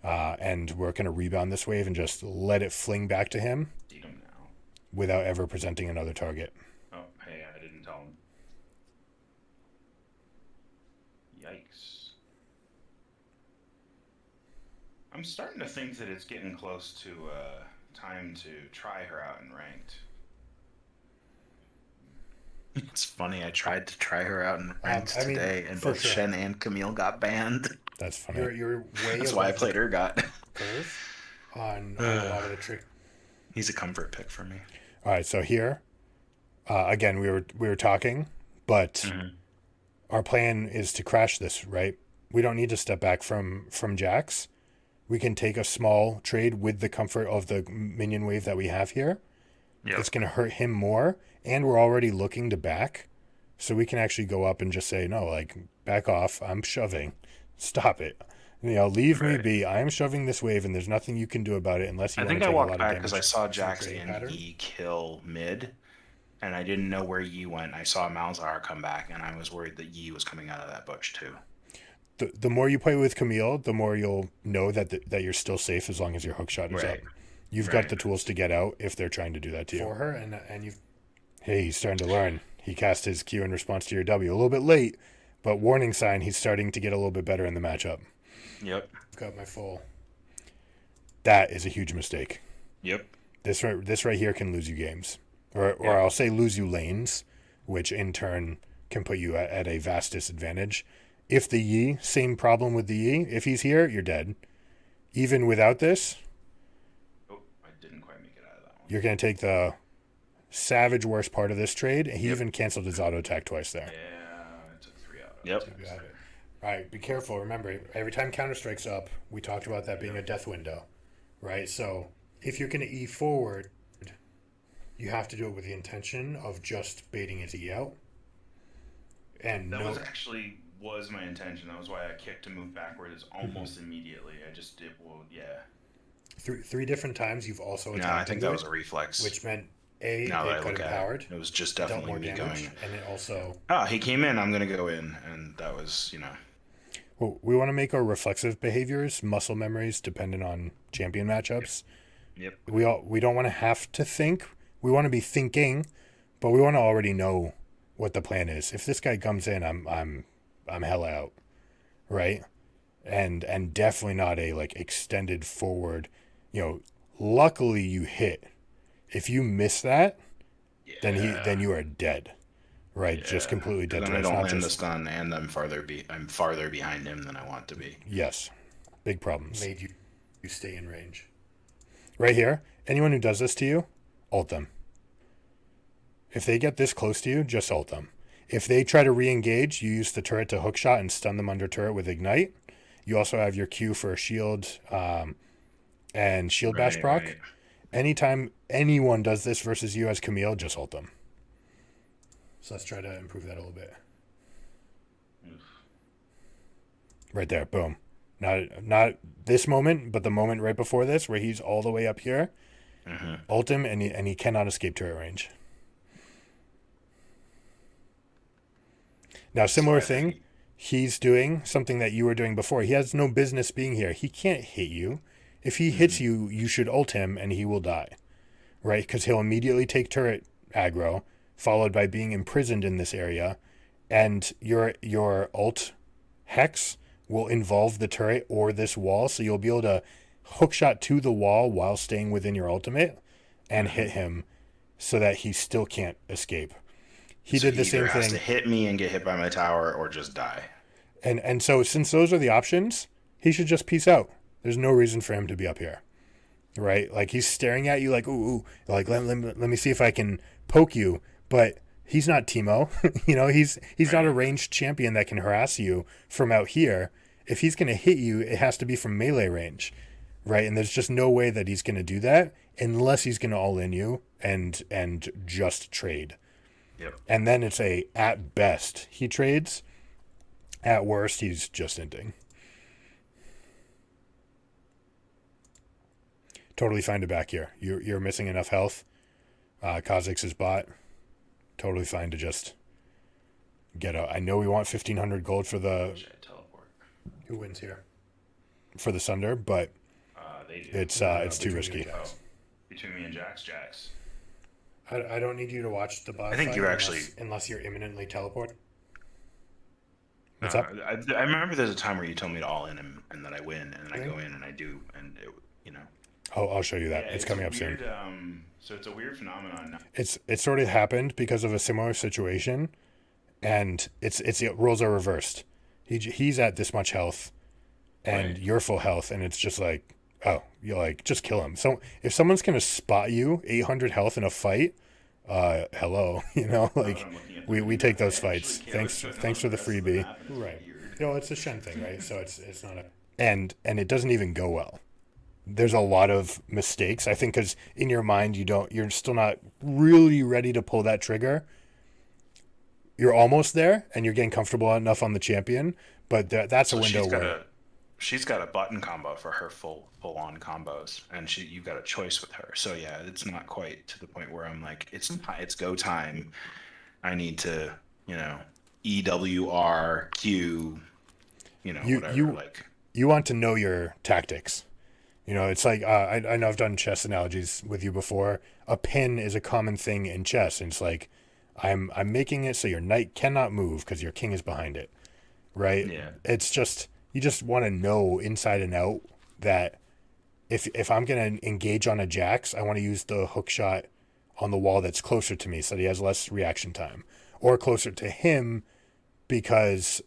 S1: And we're going to rebound this wave and just let it fling back to him
S4: See him now.
S1: without ever presenting another target.
S4: Oh, hey, I didn't tell him. Yikes. I'm starting to think that it's getting close to time to try her out in ranked.
S2: It's funny. I tried to try her out in ranks
S1: I mean,
S2: today, and
S1: for
S2: both
S1: sure.
S2: Shen and Camille got banned.
S1: That's funny.
S3: You're way
S2: That's why I
S3: above
S2: played her got.
S3: the curve on a lot of the trick.
S2: He's a comfort pick for me.
S1: All right, so here, again, we were talking, but
S2: Mm-hmm.
S1: our plan is to crash this, right? We don't need to step back from Jax. We can take a small trade with the comfort of the minion wave that we have here.
S5: Yep.
S1: It's going to hurt him more, and we're already looking to back, so we can actually go up and just say, no, like, back off. I'm shoving. Stop it. Leave me
S5: Right.
S1: be. I'm shoving this wave, and there's nothing you can do about it unless you
S2: I
S1: want
S2: think
S1: to
S2: I
S1: take a
S2: walked
S1: lot of
S2: back
S1: damage.
S2: because I saw Jax
S3: create a
S2: and
S3: pattern?
S2: E kill mid, and I didn't know where Yi went. I saw Malzahar come back, and I was worried that Yi was coming out of that bush too.
S1: The more you play with Camille, the more you'll know that that you're still safe as long as your hook shot is
S2: Right.
S1: up. You've
S2: Right.
S1: got the tools to get out if they're trying to do that to you.
S3: For her, and you've
S1: Hey, he's starting to learn. He cast his Q in response to your W. A little bit late, but warning sign, he's starting to get a little bit better in the matchup.
S2: Yep.
S3: got my full.
S1: That is a huge mistake.
S2: Yep.
S1: This right here can lose you games. Or
S2: Yeah.
S1: I'll say lose you lanes, which in turn can put you at a vast disadvantage. If the Yi, same problem with the Yi. If he's here, you're dead. Even without this,
S4: Oh, I didn't quite make it out of that one.
S1: you're going to take the savage worst part of this trade. He
S2: Yep.
S1: even canceled his auto attack twice there.
S4: Yeah, I took 3 out of
S2: Yep.
S4: it.
S3: You got it. All right, be careful. Remember, every time Counter Strike's up, we talked about that being a death window, right? So
S1: if you're going to E forward, you have to do it with the intention of just baiting his E out. And
S4: That was my intention. That was why I kicked to move backwards almost immediately. I just did. Well, yeah.
S1: three different times you've also attacked.
S2: No, I think
S1: into
S2: that was
S1: it,
S2: a reflex.
S1: which meant
S2: now
S1: it
S2: that I
S1: got
S2: look
S1: empowered,
S2: at it, it was just
S1: dealt
S2: definitely
S1: more
S2: me
S1: damage,
S2: going.
S1: and it also.
S2: Oh, he came in. I'm gonna go in, and that was,
S1: Well, we want to make our reflexive behaviors, muscle memories, dependent on champion matchups.
S2: Yep.
S1: We don't want to have to think. We want to be thinking, but we want to already know what the plan is. If this guy comes in, I'm hella out, right? And definitely not a like extended forward. Luckily you hit. If you miss that, then you are dead, right?
S2: Yeah.
S1: Just completely dead.
S2: Then
S1: to
S2: I
S1: us,
S2: don't
S1: not
S2: land the
S1: just
S2: stun, and I'm farther behind him than I want to be.
S1: yes, big problems.
S3: Made you stay in range.
S1: Right here, anyone who does this to you, ult them. If they get this close to you, just ult them. If they try to re-engage, you use the turret to hookshot and stun them under turret with ignite. You also have your Q for a shield and shield bash proc.
S2: Right.
S1: Anytime anyone does this versus you as Camille, just ult them.
S3: So let's try to improve that a little bit.
S1: Right there, boom. Not this moment, but the moment right before this, where he's all the way up here. Ult him, and he cannot escape turret range. Now, similar thing, he's doing something that you were doing before. He has no business being here. He can't hit you. If he hits you, you should ult him, and he will die, right? Because he'll immediately take turret aggro, followed by being imprisoned in this area, and your ult hex will involve the turret or this wall, so you'll be able to hookshot to the wall while staying within your ultimate and hit him so that he still can't escape. He did the same
S2: Has
S1: thing.
S2: to hit me and get hit by my tower, or just die.
S1: And so since those are the options, he should just peace out. There's no reason for him to be up here. Right? Like he's staring at you like, ooh, like let me see if I can poke you, but he's not Teemo. He's not a ranged champion that can harass you from out here. If he's going to hit you, it has to be from melee range, right? And there's just no way that he's going to do that unless he's going to all in you and just trade.
S2: Yep.
S1: And then it's at best he trades, at worst he's just inting. Totally fine to back here. You're missing enough health. Kha'Zix is bot. Totally fine to just get out. I know we want 1,500 gold for the
S4: Teleport.
S3: Who wins here?
S1: for the Sunder, but
S4: They do.
S1: it's too
S3: between
S1: risky.
S3: you and Jax.
S4: Between me and Jax.
S3: I don't need you to watch the bot.
S2: I think
S3: fight
S2: you're
S3: unless you're imminently teleport.
S1: What's up?
S2: I remember there's a time where you told me to all in him, and then I win, and then I go in and I do, and
S1: I'll show you that.
S4: Yeah,
S1: it's coming up soon.
S4: So it's a weird phenomenon now.
S1: It sort of happened because of a similar situation, and the roles are reversed. He's at this much health, and you're full health, and it's just like, oh, you're like, just kill him. So if someone's gonna spot you 800 health in a fight, hello, we take those fights. Thanks for the freebie.
S3: Right. It's a Shen thing, right? So it's not a.
S1: And it doesn't even go well. There's a lot of mistakes, I think, because in your mind you're still not really ready to pull that trigger. You're almost there, and you're getting comfortable enough on the champion, but that's a window where
S2: she's got a button combo for her full on combos, and you've got a choice with her. So yeah, it's not quite to the point where I'm like, it's go time. I need to EWR Q, whatever.
S1: You want to know your tactics. It's like I know I've done chess analogies with you before. A pin is a common thing in chess, and it's like I'm making it so your knight cannot move because your king is behind it, right?
S2: Yeah.
S1: It's just you just want to know inside and out that if I'm gonna engage on a Jax, I want to use the hook shot on the wall that's closer to me so that he has less reaction time, or closer to him because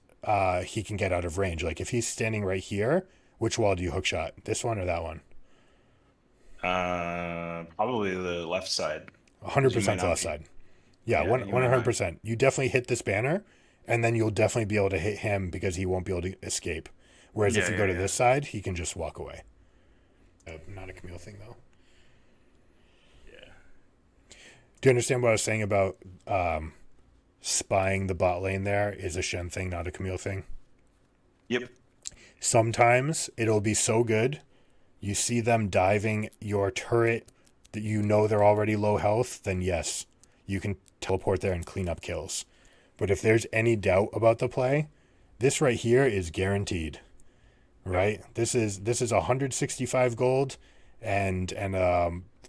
S1: he can get out of range. Like if he's standing right here. Which wall do you hook shot? This one or that one?
S2: Probably the left side.
S1: 100% the left side. Yeah, 100%. You definitely hit this banner, and then you'll definitely be able to hit him because he won't be able to escape. Whereas if you go to this side, he can just walk away.
S3: Not a Camille thing though.
S1: Do you understand what I was saying about spying the bot lane there is a Shen thing, not a Camille thing?
S2: Yep.
S1: Sometimes it'll be so good, you see them diving your turret that you know they're already low health, then yes, you can teleport there and clean up kills. But if there's any doubt about the play, this right here is guaranteed. Right? This is 165 gold and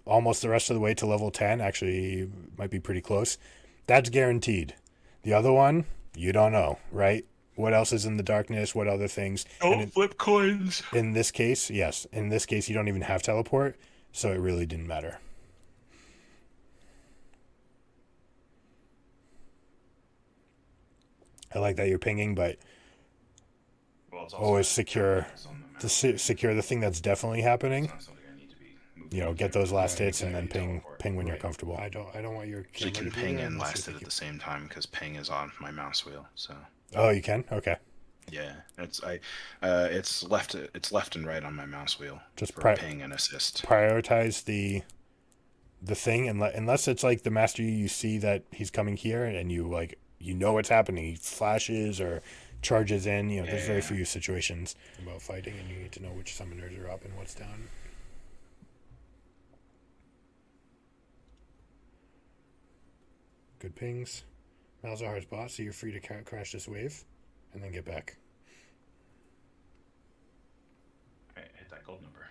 S1: almost the rest of the way to level 10. Actually, might be pretty close. That's guaranteed. The other one, you don't know, right? What else is in the darkness? What other things?
S5: Don't flip coins.
S1: In this case, yes. In this case, you don't even have teleport, so it really didn't matter. I like that you're pinging, but
S4: Well, it's also
S1: always secure
S4: on the map.
S1: secure the thing that's definitely happening.
S4: It's not something I need to be moving
S1: You know, get
S4: through.
S1: those last
S3: Right,
S1: hits and then
S4: exactly.
S1: ping
S4: Teleport.
S1: when you're
S3: Right.
S1: comfortable.
S3: I don't want your
S2: So you
S3: camera
S2: can
S3: to be
S2: ping
S3: there
S2: and
S3: unless
S2: last
S3: you
S2: it at
S3: think
S2: the same time because ping is on my mouse wheel. So
S1: Oh, you can? Okay.
S2: yeah, it's left and right on my mouse wheel
S1: Just
S2: for ping and assist.
S1: prioritize the thing unless it's like the master you see that he's coming here and you like you know what's happening. He flashes or charges in. You know, there's very
S2: Yeah.
S1: few situations.
S3: about fighting, and you need to know which summoners are up and what's down. Good pings. Malzahar's bot, so you're free to crash this wave, and then get back.
S4: Alright, hit that gold number.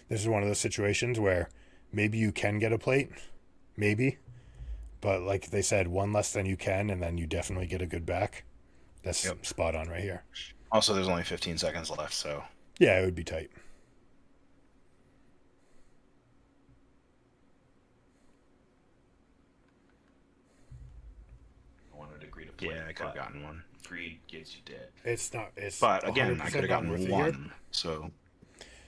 S1: This is one of those situations where maybe you can get a plate, maybe, but like they said, one less than you can, and then you definitely get a good back. That's
S2: Yep.
S1: spot on right here.
S2: Also, there's only 15 seconds left, so
S1: Yeah, it would be tight.
S4: I wanted to greed a plate,
S2: yeah, I could have
S4: but
S2: gotten one.
S4: greed gets you dead.
S3: It's not. It's
S2: But again, I
S3: 100%
S2: could have
S3: not worth
S2: gotten
S3: it here.
S2: one. So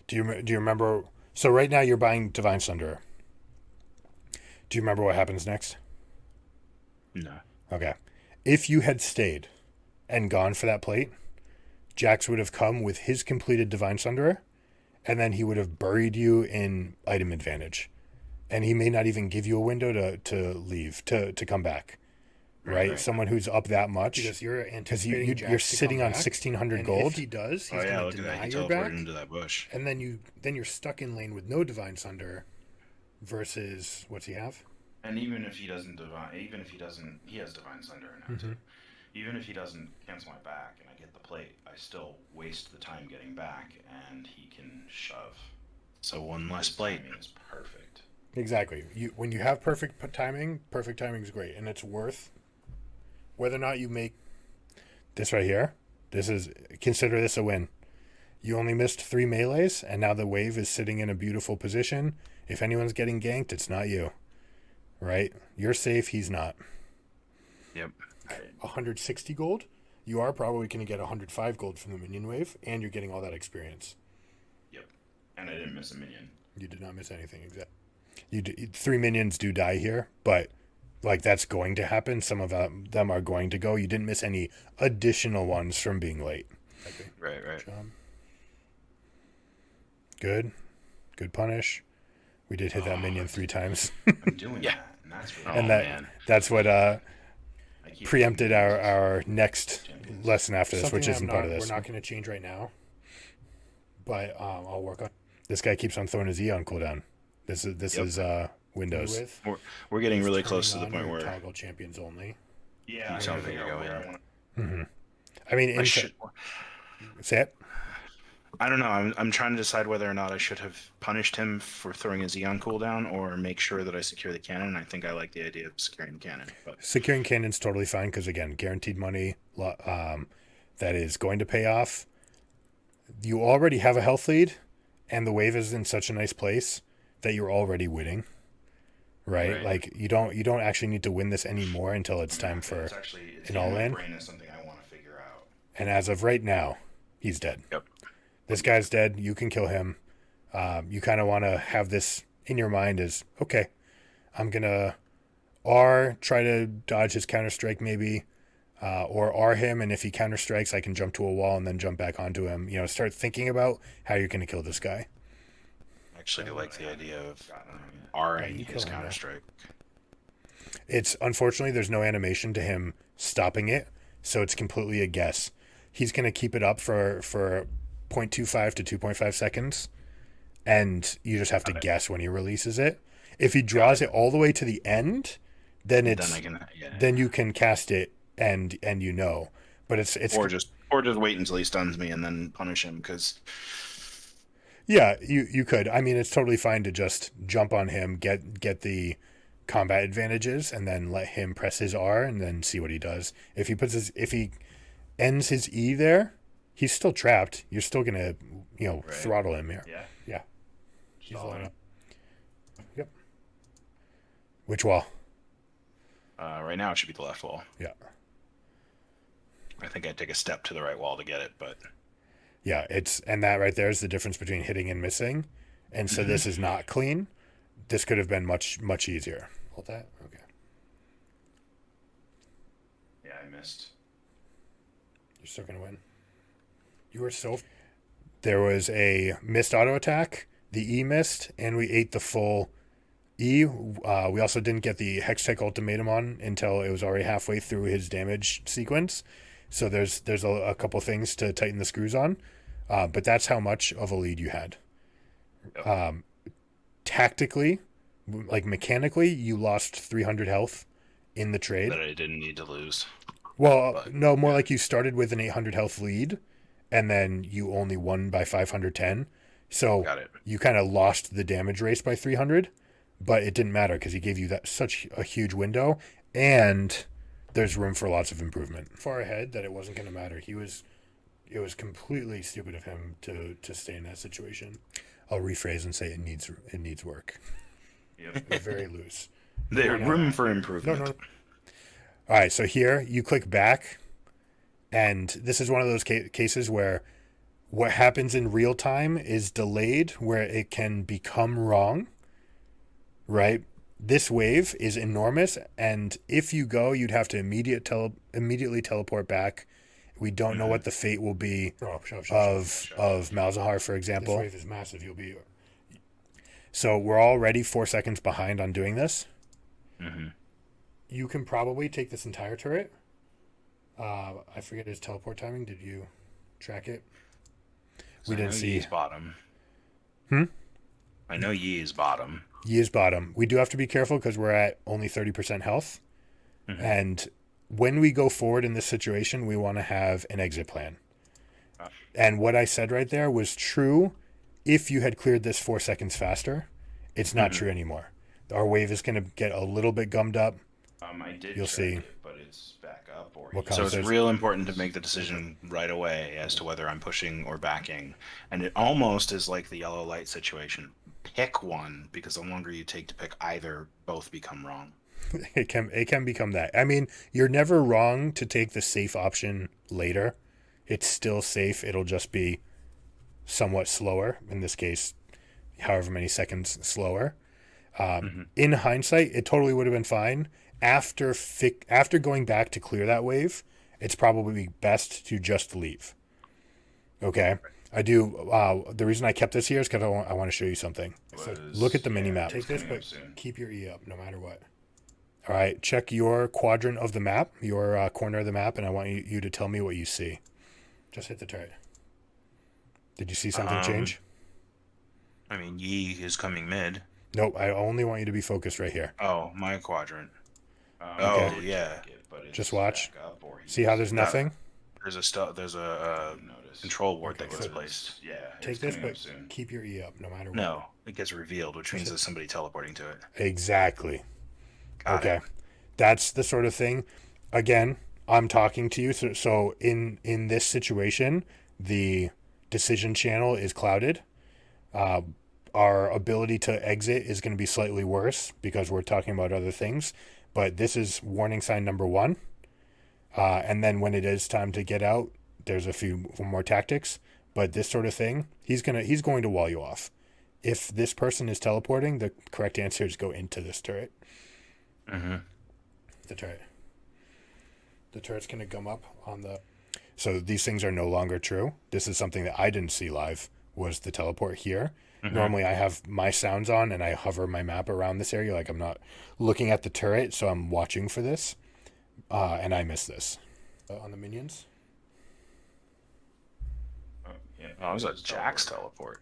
S1: Do you remember? So right now you're buying Divine Sunderer. Do you remember what happens next?
S2: no.
S1: Okay. If you had stayed and gone for that plate, Jax would have come with his completed Divine Sunderer, and then he would have buried you in item advantage. And he may not even give you a window to leave, to come back. Right? Someone who's up that much.
S3: Because you're
S1: Because
S3: anticipating
S1: you're
S3: Jax to
S1: sitting
S3: come
S1: on
S3: back,
S1: 1,600
S3: and
S1: gold.
S3: if he does, he's
S2: Oh yeah,
S3: going
S2: look
S3: to
S2: at that.
S3: deny
S2: He
S3: your
S2: teleported
S3: back,
S2: into that bush.
S3: and then you're stuck in lane with no Divine Sunder. Versus what's he have?
S4: And even if he doesn't, he has divine sunder now too. Even if he doesn't cancel my back and I get the plate, I still waste the time getting back, and he can shove.
S2: So one less
S4: His
S2: plate.
S4: timing is perfect.
S1: Exactly. When you have perfect timing is great, and it's worth whether or not you make this right here. Consider this a win. You only missed 3 melees, and now the wave is sitting in a beautiful position. If anyone's getting ganked, it's not you, right? You're safe. He's not.
S2: Yep.
S1: 160 gold. You are probably going to get 105 gold from the minion wave, and you're getting all that experience.
S4: Yep. And I didn't miss a minion.
S1: You did not miss anything. Exactly. 3 minions do die here, but like that's going to happen. Some of them are going to go. You didn't miss any additional ones from being late.
S3: Okay.
S2: Right.
S1: Job. Good punish. We did hit that minion 3 times,
S4: I'm doing
S2: Yeah.
S4: that, and that's
S2: Oh,
S4: really
S1: and
S2: man.
S1: that's what
S4: I keep
S1: preempted
S4: thinking
S1: our next
S4: champions.
S1: lesson after this,
S3: Something
S1: which isn't part of this.
S3: We're not going to change right now, but I'll work on
S1: This guy keeps on throwing his E on cooldown. This
S2: Yep.
S1: is Windows.
S3: with.
S2: We're getting
S3: is
S2: really
S3: turning
S2: close to the
S3: on
S2: point
S3: your
S2: where
S3: toggle champions only.
S4: Yeah, I
S2: Sounds
S4: gotta
S2: like
S4: figure
S2: you're
S4: out where
S2: going.
S4: I want.
S1: I mean,
S2: I should.
S1: say it.
S2: I don't know. I'm trying to decide whether or not I should have punished him for throwing his Eon cooldown or make sure that I secure the cannon. I think I like the idea of securing the cannon. But
S1: Securing cannon's totally fine because again, guaranteed money that is going to pay off. You already have a health lead, and the wave is in such a nice place that you're already winning. Right? Like you don't actually need to win this anymore until it's time for
S4: It's actually it's
S1: an
S4: in my
S1: all-in.
S4: brain is something I want to figure out.
S1: And as of right now, he's dead.
S2: Yep.
S1: This guy's dead. You can kill him. You kind of want to have this in your mind as, okay, I'm going to try to dodge his counter-strike maybe, or R him, and if he counter-strikes, I can jump to a wall and then jump back onto him. You know, start thinking about how you're going to kill this guy.
S4: I
S5: actually like the idea of
S2: R'ing
S3: you
S2: his
S3: kill him,
S2: Counter
S3: yeah.
S2: Strike.
S1: It's unfortunately there's no animation to him stopping it, so it's completely a guess. He's going to keep it up for 0.25 to 2.5 seconds, and you just have to guess when he releases it. If he draws it all the way to the end, then
S2: Then
S1: it's
S2: I can,
S1: then you can cast it and you know. But it's
S2: or just wait until he stuns me and then punish him because
S1: yeah, you could. I mean, it's totally fine to just jump on him, get the combat advantages, and then let him press his R and then see what he does. If he ends his E there, he's still trapped. You're still gonna
S2: Right.
S1: throttle him here.
S2: Yeah.
S1: He's
S2: Solid.
S1: line up. Yep. Which wall?
S2: Right now it should be the left wall.
S1: Yeah.
S2: I think I'd take a step to the right wall to get it, but
S1: Yeah, and that right there is the difference between hitting and missing. And so this is not clean. This could have been much easier.
S3: Hold that. Okay.
S2: yeah, I missed.
S3: You're still gonna win.
S1: You were so. There was a missed auto attack. The E missed, and we ate the full E. We also didn't get the Hextech ultimatum on until it was already halfway through his damage sequence. So there's a couple things to tighten the screws on, but that's how much of a lead you had.
S2: Yep.
S1: Tactically, like mechanically, you lost 300 health in the trade.
S2: That I didn't need to lose.
S1: Well,
S2: But,
S1: no, more like you started with an 800 health lead, and then you only won by 510. So
S2: Got it.
S1: you kind of lost the damage race by 300, but it didn't matter because he gave you that such a huge window, and there's room for lots of improvement.
S3: Far ahead that it wasn't gonna matter. It was completely stupid of him to stay in that situation.
S1: I'll rephrase and say it needs work.
S2: Yep.
S3: It was very loose.
S2: There's
S3: No,
S2: room for
S3: No,
S2: improvement.
S3: no.
S1: All right, so here you click back, and this is one of those cases where what happens in real time is delayed, where it can become wrong, right? This wave is enormous, and if you go, you'd have to immediately teleport back. We don't know what the fate will be
S3: Shove.
S1: of Malzahar, for
S3: This
S1: example.
S3: wave is massive. You'll be.
S1: So we're already 4 seconds behind on doing this.
S2: Mm-hmm.
S3: You can probably take this entire turret. I forget his teleport timing. Did you track it?
S1: We didn't see.
S2: Ye's bottom.
S1: Hmm?
S2: I know Yi is bottom.
S1: Yi is bottom. We do have to be careful because we're at only 30% health.
S2: Mhm.
S1: And when we go forward in this situation, we want to have an exit plan. And what I said right there was true if you had cleared this 4 seconds faster. It's not true anymore. Our wave is going to get a little bit gummed up.
S2: I did.
S1: You'll
S2: track
S1: see.
S2: it, but it's back up. Or
S1: What
S2: so
S1: comes
S2: it's
S1: there's-
S2: real important to make the decision right away as to whether I'm pushing or backing. And it almost is like the yellow light situation. Pick one, because the longer you take to pick either, both become wrong.
S1: It can become that. I mean, you're never wrong to take the safe option later. It's still safe. It'll just be somewhat slower. In this case, however many seconds slower. In hindsight, it totally would have been fine. After going back to clear that wave, it's probably best to just leave. Okay? I do. The reason I kept this here is because I want to show you something. So look at the mini map.
S3: Take this,
S2: coming up
S3: but
S2: soon.
S3: keep your E up no matter what.
S1: All right, check your quadrant of the map, your corner of the map, and I want you to tell me what you see.
S3: Just hit the turret.
S1: Did you see something change?
S5: I mean, Yi is coming mid.
S1: Nope, I only want you to be focused right here.
S5: Oh, my quadrant.
S2: I
S1: Okay.
S2: did
S5: yeah.
S2: check it, but it's
S1: Just watch.
S2: back up, or he
S1: See how there's
S2: doesn't
S1: nothing?
S5: There's a
S2: notice.
S5: control ward
S1: Okay,
S5: that gets
S1: so-
S5: placed.
S2: Yeah.
S3: Take
S2: it's
S3: this,
S2: coming up
S3: but
S2: soon.
S3: keep your E up no matter what.
S5: No, it gets revealed, which means there's somebody teleporting to it.
S1: Exactly.
S5: Got
S1: Okay.
S5: it.
S1: That's the sort of thing. Again, I'm talking to you. So in this situation, the decision channel is clouded. Our ability to exit is going to be slightly worse because we're talking about other things. But this is warning sign number 1. And then when it is time to get out, there's a few more tactics. But this sort of thing, he's going to wall you off. If this person is teleporting, the correct answer is go into this turret.
S5: Mm-hmm.
S3: The turret. The turret's gonna gum up on the.
S1: So these things are no longer true. This is something that I didn't see live, was the teleport here. Normally I have my sounds on and I hover my map around this area. Like I'm not looking at the turret, so I'm watching for this. And I miss this. On the minions.
S5: Yeah. Oh, it was a Jack's teleport.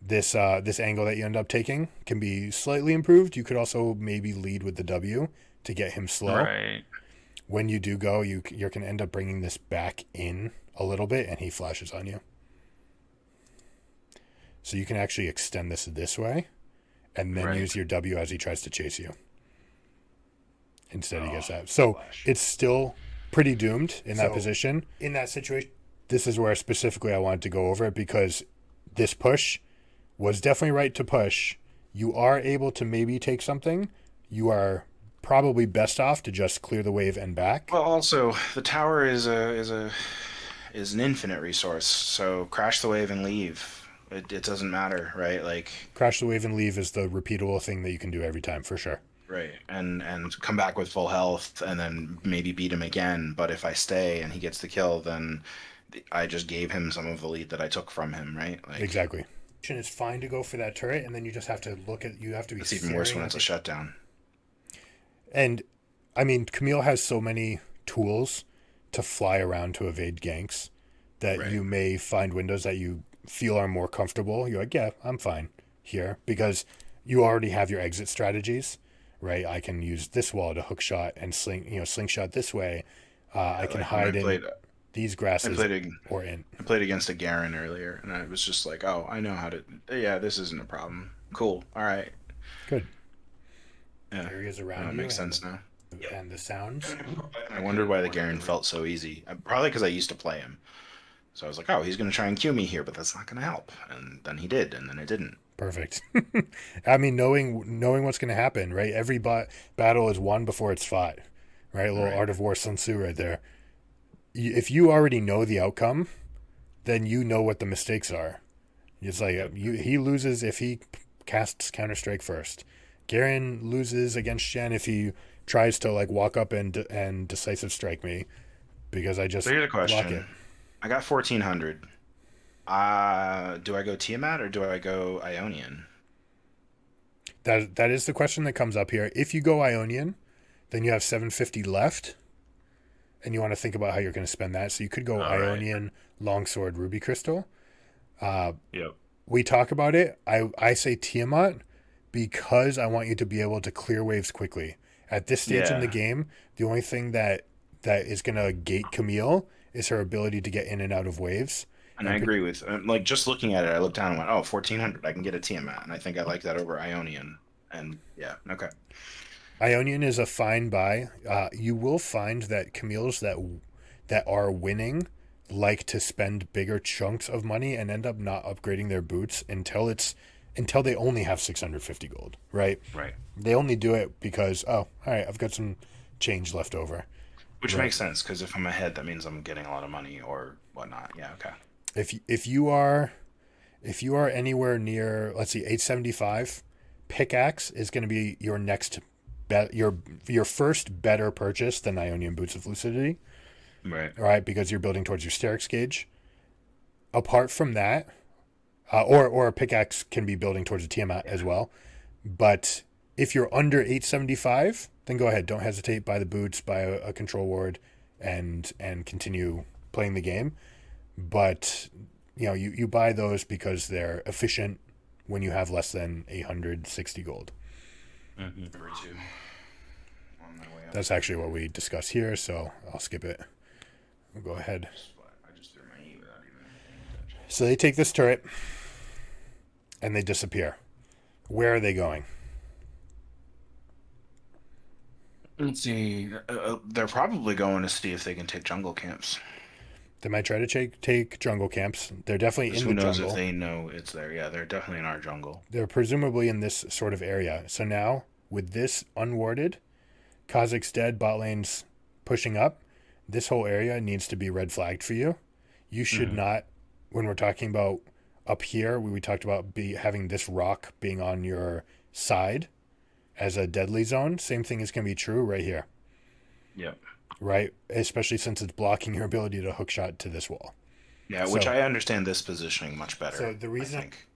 S1: This angle that you end up taking can be slightly improved. You could also maybe lead with the W to get him slow.
S5: Right.
S1: When you do go, you can end up bringing this back in a little bit, and he flashes on you. So you can actually extend this way, and then use your W as he tries to chase you. Instead, he gets that. So it's still pretty doomed in that position. In that situation, this is where specifically I wanted to go over it, because this push was definitely right to push. You are able to maybe take something. You are probably best off to just clear the wave and back.
S2: Well, also the tower is an infinite resource. So crash the wave and leave. It doesn't matter, right? Like
S1: crash the wave and leave is the repeatable thing that you can do every time for sure.
S2: Right, and come back with full health, and then maybe beat him again. But if I stay and he gets the kill, then I just gave him some of the lead that I took from him, right? Like,
S1: exactly. It's fine to go for that turret, and then you just have to look at. You have to be.
S2: It's even worse when it's a shutdown.
S1: And I mean, Camille has so many tools to fly around to evade ganks that you may find windows that you feel are more comfortable. You're like, yeah, I'm fine here, because you already have your exit strategies. Right, I can use this wall to hook shot and slingshot this way. I can hide in these grasses or in.
S2: I played against a Garen earlier, and I was just like, oh, I know how to. Yeah, this isn't a problem. Cool. All right.
S1: Good.
S2: Yeah.
S1: Areas around
S2: that makes sense now.
S1: And the sounds.
S2: I wondered why the Garen felt so easy. Probably because I used to play him. So I was like, oh, he's going to try and Q me here, but that's not going to help. And then he did, and then it didn't.
S1: Perfect. I mean, knowing what's going to happen, right? Every battle is won before it's fought, right? A little Art of War Sun Tzu right there. If you already know the outcome, then you know what the mistakes are. It's like he loses if he casts Counter-Strike first. Garen loses against Shen if he tries to like walk up and decisive strike me, because I just
S2: so here's a question.
S1: block it.
S2: I got 1400. Do I go Tiamat or do I go Ionian?
S1: That is the question that comes up here. If you go Ionian, then you have 750 left, and you want to think about how you're going to spend that. So you could go Ionian, Longsword, Ruby Crystal.
S5: Yep.
S1: We talk about it. I say Tiamat because I want you to be able to clear waves quickly. At this stage in the game, the only thing that is going to gate Camille is her ability to get in and out of waves.
S2: And I agree with, like, just looking at it, I looked down and went, oh, 1400, I can get a Tiamat. And I think I like that over Ionian. And yeah, okay.
S1: Ionian is a fine buy. You will find that Camille's that are winning like to spend bigger chunks of money and end up not upgrading their boots until they only have 650 gold, right?
S2: Right.
S1: They only do it because, oh, all right, I've got some change left over.
S2: Which makes sense, because if I'm ahead, that means I'm getting a lot of money or whatnot. Yeah, okay.
S1: If you are anywhere near, let's see, 875, pickaxe is going to be your next your first better purchase than Ionian Boots of Lucidity.
S2: Right.
S1: All right, because you're building towards your Sterix gauge. Apart from that, or a pickaxe can be building towards a Tiamat as well. But if you're under 875, then go ahead. Don't hesitate. Buy the boots, buy a control ward, and continue playing the game. But you buy those because they're efficient when you have less than 860 gold.
S2: Mm-hmm.
S1: That's actually what we discuss here, so I'll skip it. We'll go ahead.
S2: I just threw my E without even.
S1: So they take this turret and they disappear. Where are they going?
S2: Let's see. They're probably going to see if they can take jungle camps.
S1: They might try to take jungle camps. They're definitely in the jungle.
S2: Who knows if they know it's there? Yeah, they're definitely in our jungle.
S1: They're presumably in this sort of area. So now, with this unwarded, Kha'Zix's dead, bot lane's pushing up, this whole area needs to be red flagged for you. You should not, when we're talking about up here, we talked about having this rock being on your side as a deadly zone. Same thing is going to be true right here.
S2: Yep.
S1: Right? Especially since it's blocking your ability to hook shot to this wall.
S2: Yeah,
S1: So,
S2: which I understand this positioning much better.
S1: so the
S2: I
S1: reason
S2: think.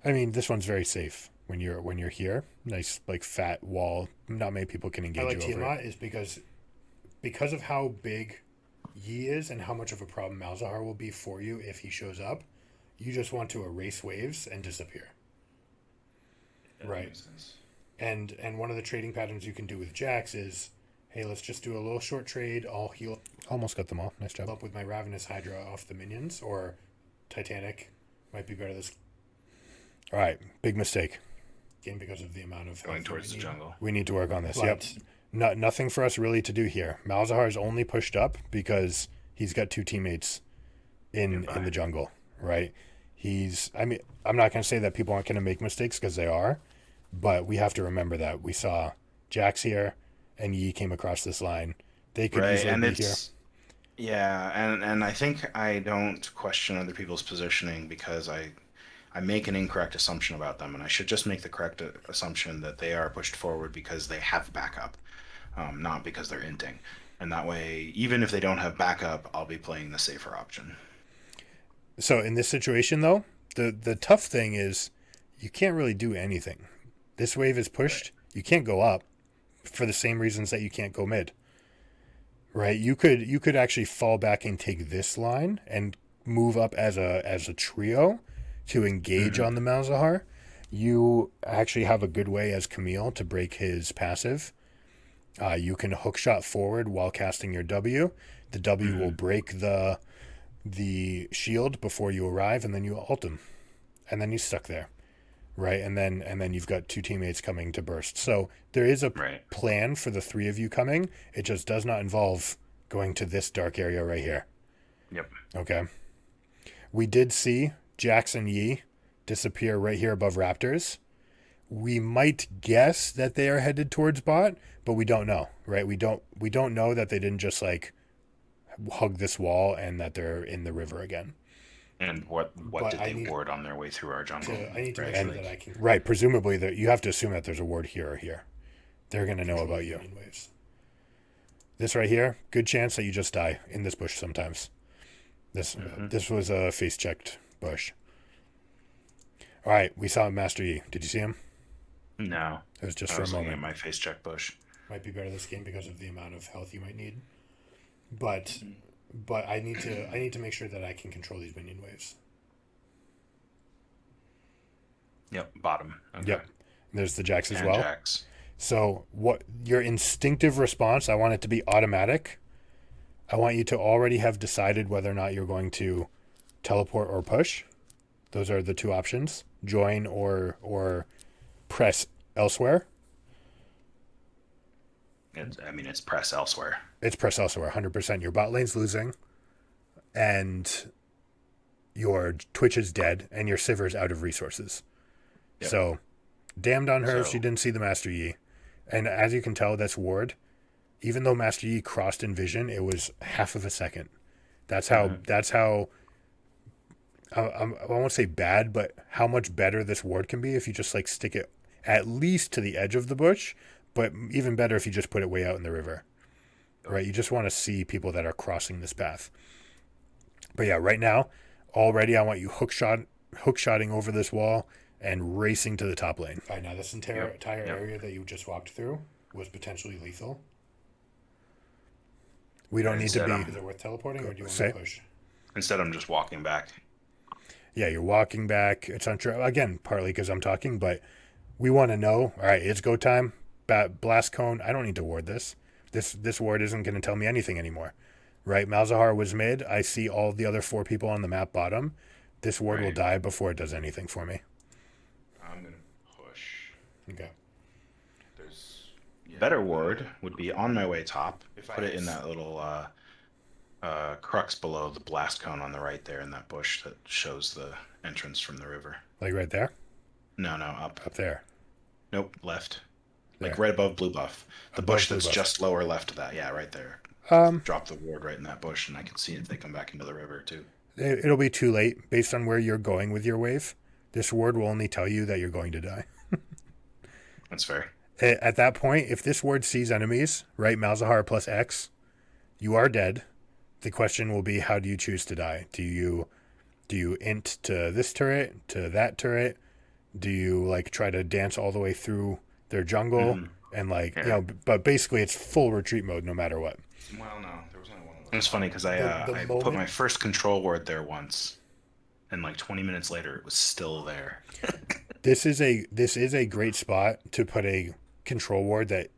S1: I mean, this one's very safe when you're here. Nice like fat wall. Not many people can
S3: I
S1: engage
S3: like
S1: you over it.
S3: Tiamat is because of how big Yi is and how much of a problem Malzahar will be for you if he shows up. You just want to erase waves and disappear.
S4: That
S3: Right.
S4: makes sense.
S3: And one of the trading patterns you can do with Jax is, hey, let's just do a little short trade. I'll heal
S1: Almost got them all. Nice job.
S3: up with my Ravenous Hydra off the minions, or Titanic might be better this
S1: All right, big mistake.
S3: game because of the amount of
S2: Going
S3: health
S2: towards
S3: we
S2: the
S3: need.
S2: jungle.
S1: We need to work on this.
S3: But
S1: Yep. Nothing for us really to do here. Malzahar's only pushed up because he's got two teammates in the jungle, right? I mean, I'm not going to say that people aren't going to make mistakes because they are, but we have to remember that we saw Jax here and Yi came across this line. They could
S2: Right,
S1: easily
S2: and
S1: be
S2: it's yeah, and I think I don't question other people's positioning because I make an incorrect assumption about them, and I should just make the correct assumption that they are pushed forward because they have backup, not because they're inting. And that way, even if they don't have backup, I'll be playing the safer option.
S1: So in this situation, though, the tough thing is you can't really do anything. This wave is pushed. You can't go up for the same reasons that you can't go mid. Right? You could actually fall back and take this line and move up as a trio to engage on the Malzahar. You actually have a good way as Camille to break his passive. You can hook shot forward while casting your W. The W will break the shield before you arrive, and then you ult him, and then he's stuck there, right? And then you've got two teammates coming to burst. So there is a
S2: Right.
S1: plan for the three of you coming. It just does not involve going to this dark area right here.
S2: Yep.
S1: Okay. We did see Jackson Yi disappear right here above Raptors. We might guess that they are headed towards bot, but we don't know, right? We don't know that they didn't just like hug this wall and that they're in the river again.
S2: And what
S3: But
S2: did
S3: I
S2: they
S3: need
S2: ward on their way through our jungle?
S3: I need to
S2: right?
S3: make sure
S2: Like,
S3: that I can
S1: Right, presumably that you have to assume that there's a ward here or here. They're going to know
S3: control
S1: about you.
S3: minion waves.
S1: This right here, good chance that you just die in this bush sometimes. This was a face checked bush. All right, we saw Master Yi. Did you see him?
S2: no.
S1: It was just
S2: I
S1: for a
S2: was looking
S1: moment.
S2: at my face check bush.
S3: Might be better this game because of the amount of health you might need. But I need to make sure that I can control these minion waves.
S2: Yep, bottom. Okay.
S1: Yep. There's the Jax as
S2: And
S1: well.
S2: Jax.
S1: So what your instinctive response, I want it to be automatic. I want you to already have decided whether or not you're going to teleport or push. Those are the two options. Join or press elsewhere.
S2: It's press elsewhere.
S1: It's press elsewhere, 100%. Your bot lane's losing, and your Twitch is dead, and your Sivir's out of resources.
S2: Yep.
S1: So, damned on her if
S2: So-
S1: she didn't see the Master Yi. And as you can tell, that's ward. Even though Master Yi crossed in vision, it was half of a second. That's how. That's how. I won't say bad, but how much better this ward can be if you just like stick it at least to the edge of the bush, but even better if you just put it way out in the river. Right? You just want to see people that are crossing this path. But yeah, right now, already I want you hook shotting over this wall and racing to the top lane.
S3: Right now, this entire
S2: Yep. Yep.
S3: area that you just walked through was potentially lethal.
S1: We don't need to
S2: Instead,
S1: be.
S3: Is it worth teleporting, or do you want
S1: Say-
S3: to push?
S2: Instead, I'm just walking back.
S1: Yeah, you're walking back. It's untrue. Again, partly because I'm talking, but we want to know. All right, it's go time. Blast cone. I don't need to ward this. This ward isn't going to tell me anything anymore. Right? Malzahar was mid. I see all the other 4 people on the map bottom. This ward will
S2: Right.
S1: die before it does anything for me.
S4: I'm gonna push.
S3: Okay.
S4: There's
S2: Better ward would be on my way top.
S4: If
S2: Put
S4: I
S2: it in
S4: had-
S2: that little crux below the blast cone on the right there in that bush that shows the entrance from the river.
S1: Like right there,
S2: No, up.
S1: up there.
S2: Nope, left. Like
S1: There.
S2: right above blue buff. The
S1: Above
S2: bush
S1: blue
S2: that's
S1: buff.
S2: just lower left of that. Yeah, right there. Drop the ward right in that bush, and I can see if they come back into the river too.
S1: It'll be too late based on where you're going with your wave. This ward will only tell you that you're going to die.
S2: That's fair.
S1: At that point, if this ward sees enemies, right, Malzahar plus X, you are dead. The question will be, how do you choose to die? Do you Do you int to this turret, to that turret? Do you like try to dance all the way through their jungle? And like, you know, but basically it's full retreat mode no matter what.
S4: Well, no, there was only one of
S2: It
S4: those.
S2: was funny because I
S1: The
S2: put
S1: moment-
S2: my first control ward there once, and like 20 minutes later, it was still there.
S1: This is a great spot to put a control ward that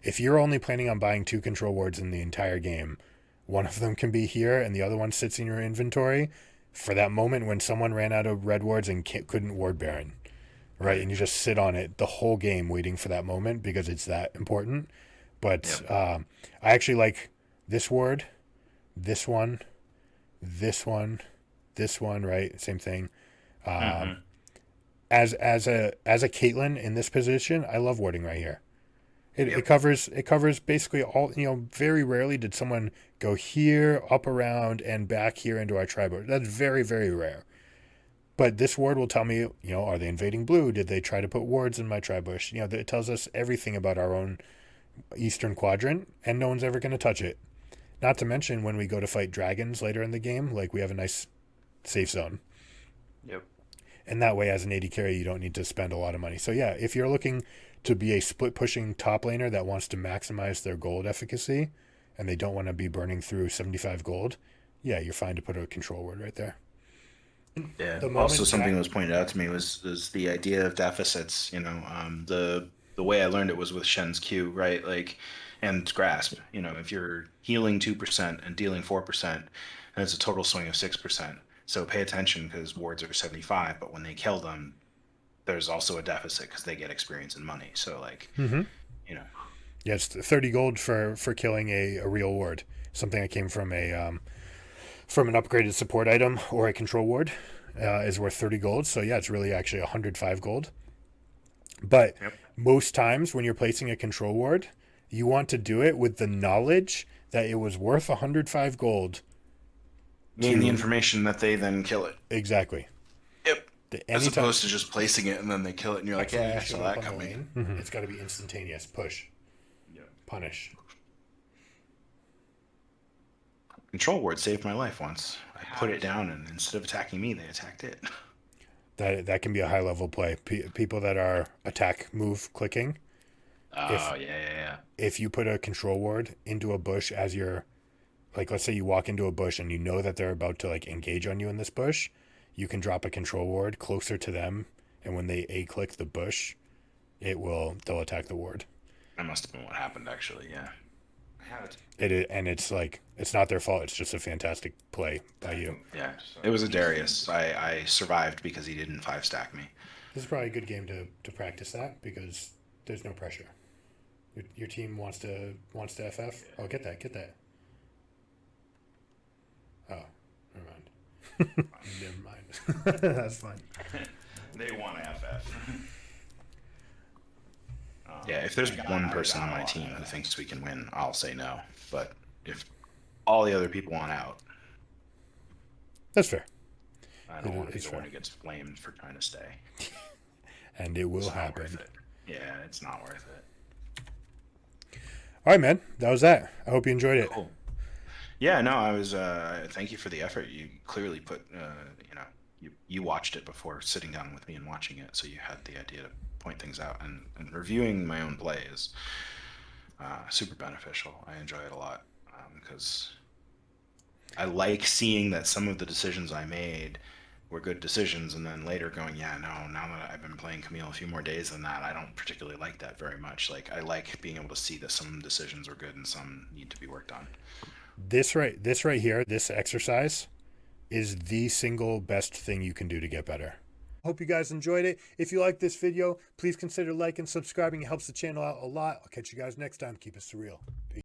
S1: if you're only planning on buying 2 control wards in the entire game, one of them can be here and the other one sits in your inventory for that moment when someone ran out of red wards and couldn't ward baron, right? And you just sit on it the whole game waiting for that moment because it's that important. But I actually like this ward, this one, this one, this one, right? Same thing. As a Caitlyn in this position, I love warding right here. It covers basically all, you know, very rarely did someone go here, up around, and back here into our tribe. That's very, very rare. But this ward will tell me, you know, are they invading blue? Did they try to put wards in my tribe bush? You know, it tells us everything about our own eastern quadrant, and no one's ever going to touch it. Not to mention when we go to fight dragons later in the game, like we have a nice safe zone.
S2: Yep.
S1: And that way, as an AD carry, you don't need to spend a lot of money. So yeah, if you're looking to be a split pushing top laner that wants to maximize their gold efficacy, and they don't want to be burning through 75 gold, yeah, you're fine to put a control word right there.
S2: Yeah.
S1: The moment
S2: Also, something
S1: Jack-
S2: that was pointed out to me was the idea of deficits. You know, the way I learned it was with Shen's Q, right? Like, and grasp. You know, if you're healing 2% and dealing 4%, and it's a total swing of 6%. So pay attention because wards are 75, but when they kill them, there's also a deficit because they get experience and money. So like, you know,
S1: Yeah, it's 30 gold for killing a real ward. Something that came from from an upgraded support item or a control ward is worth 30 gold. So yeah, it's really actually 105 gold. But most times when you're placing a control ward, you want to do it with the knowledge that it was worth 105 gold.
S2: gain the information that they then kill it.
S1: Exactly.
S2: Yep. As
S1: Anytime-
S2: opposed to just placing it and then they kill it and you're like, yeah, I
S3: Show
S2: saw
S3: up
S2: that
S3: on the
S2: coming.
S3: lane, It's got to be instantaneous. Push.
S4: Yeah.
S3: Punish.
S2: Control ward saved my life once. I put it down and instead of attacking me, they attacked it.
S1: That can be a high level play. People that are attack move clicking.
S2: Oh, yeah.
S1: If you put a control ward into a bush as you're, like, let's say you walk into a bush and you know that they're about to like engage on you in this bush, you can drop a control ward closer to them, and when they a click the bush, they'll attack the ward.
S2: That must have been what happened, actually, yeah.
S4: I had it.
S1: And it's like it's not their fault. It's just a fantastic play by you.
S2: Yeah. It was a Darius. I survived because he didn't 5-stack me.
S3: This is probably a good game to practice that because there's no pressure. Your team wants to FF. Oh, get that. Oh, never mind. Never mind. That's fine.
S4: They want FF.
S2: Yeah, if there's one person on my team who thinks we can win, I'll say no. But if all the other people want out,
S1: That's fair.
S2: I don't want to be
S1: It's
S2: the one
S1: fair.
S2: who gets blamed for trying to stay.
S1: And it will
S2: It's not
S1: happen.
S2: worth it. Yeah, it's not worth it.
S1: All right, man. That was that. I hope you enjoyed it.
S2: Cool. Yeah, no, I was. Thank you for the effort. You clearly put. You watched it before sitting down with me and watching it, so you had the idea to point things out. And reviewing my own play is super beneficial. I enjoy it a lot because I like seeing that some of the decisions I made were good decisions, and then later going, yeah, no. Now that I've been playing Camille a few more days than that, I don't particularly like that very much. Like I like being able to see that some decisions are good and some need to be worked on.
S1: This right here, this exercise is the single best thing you can do to get better. Hope you guys enjoyed it. If you like this video, please consider liking and subscribing. It helps the channel out a lot. I'll catch you guys next time. Keep it surreal. Peace.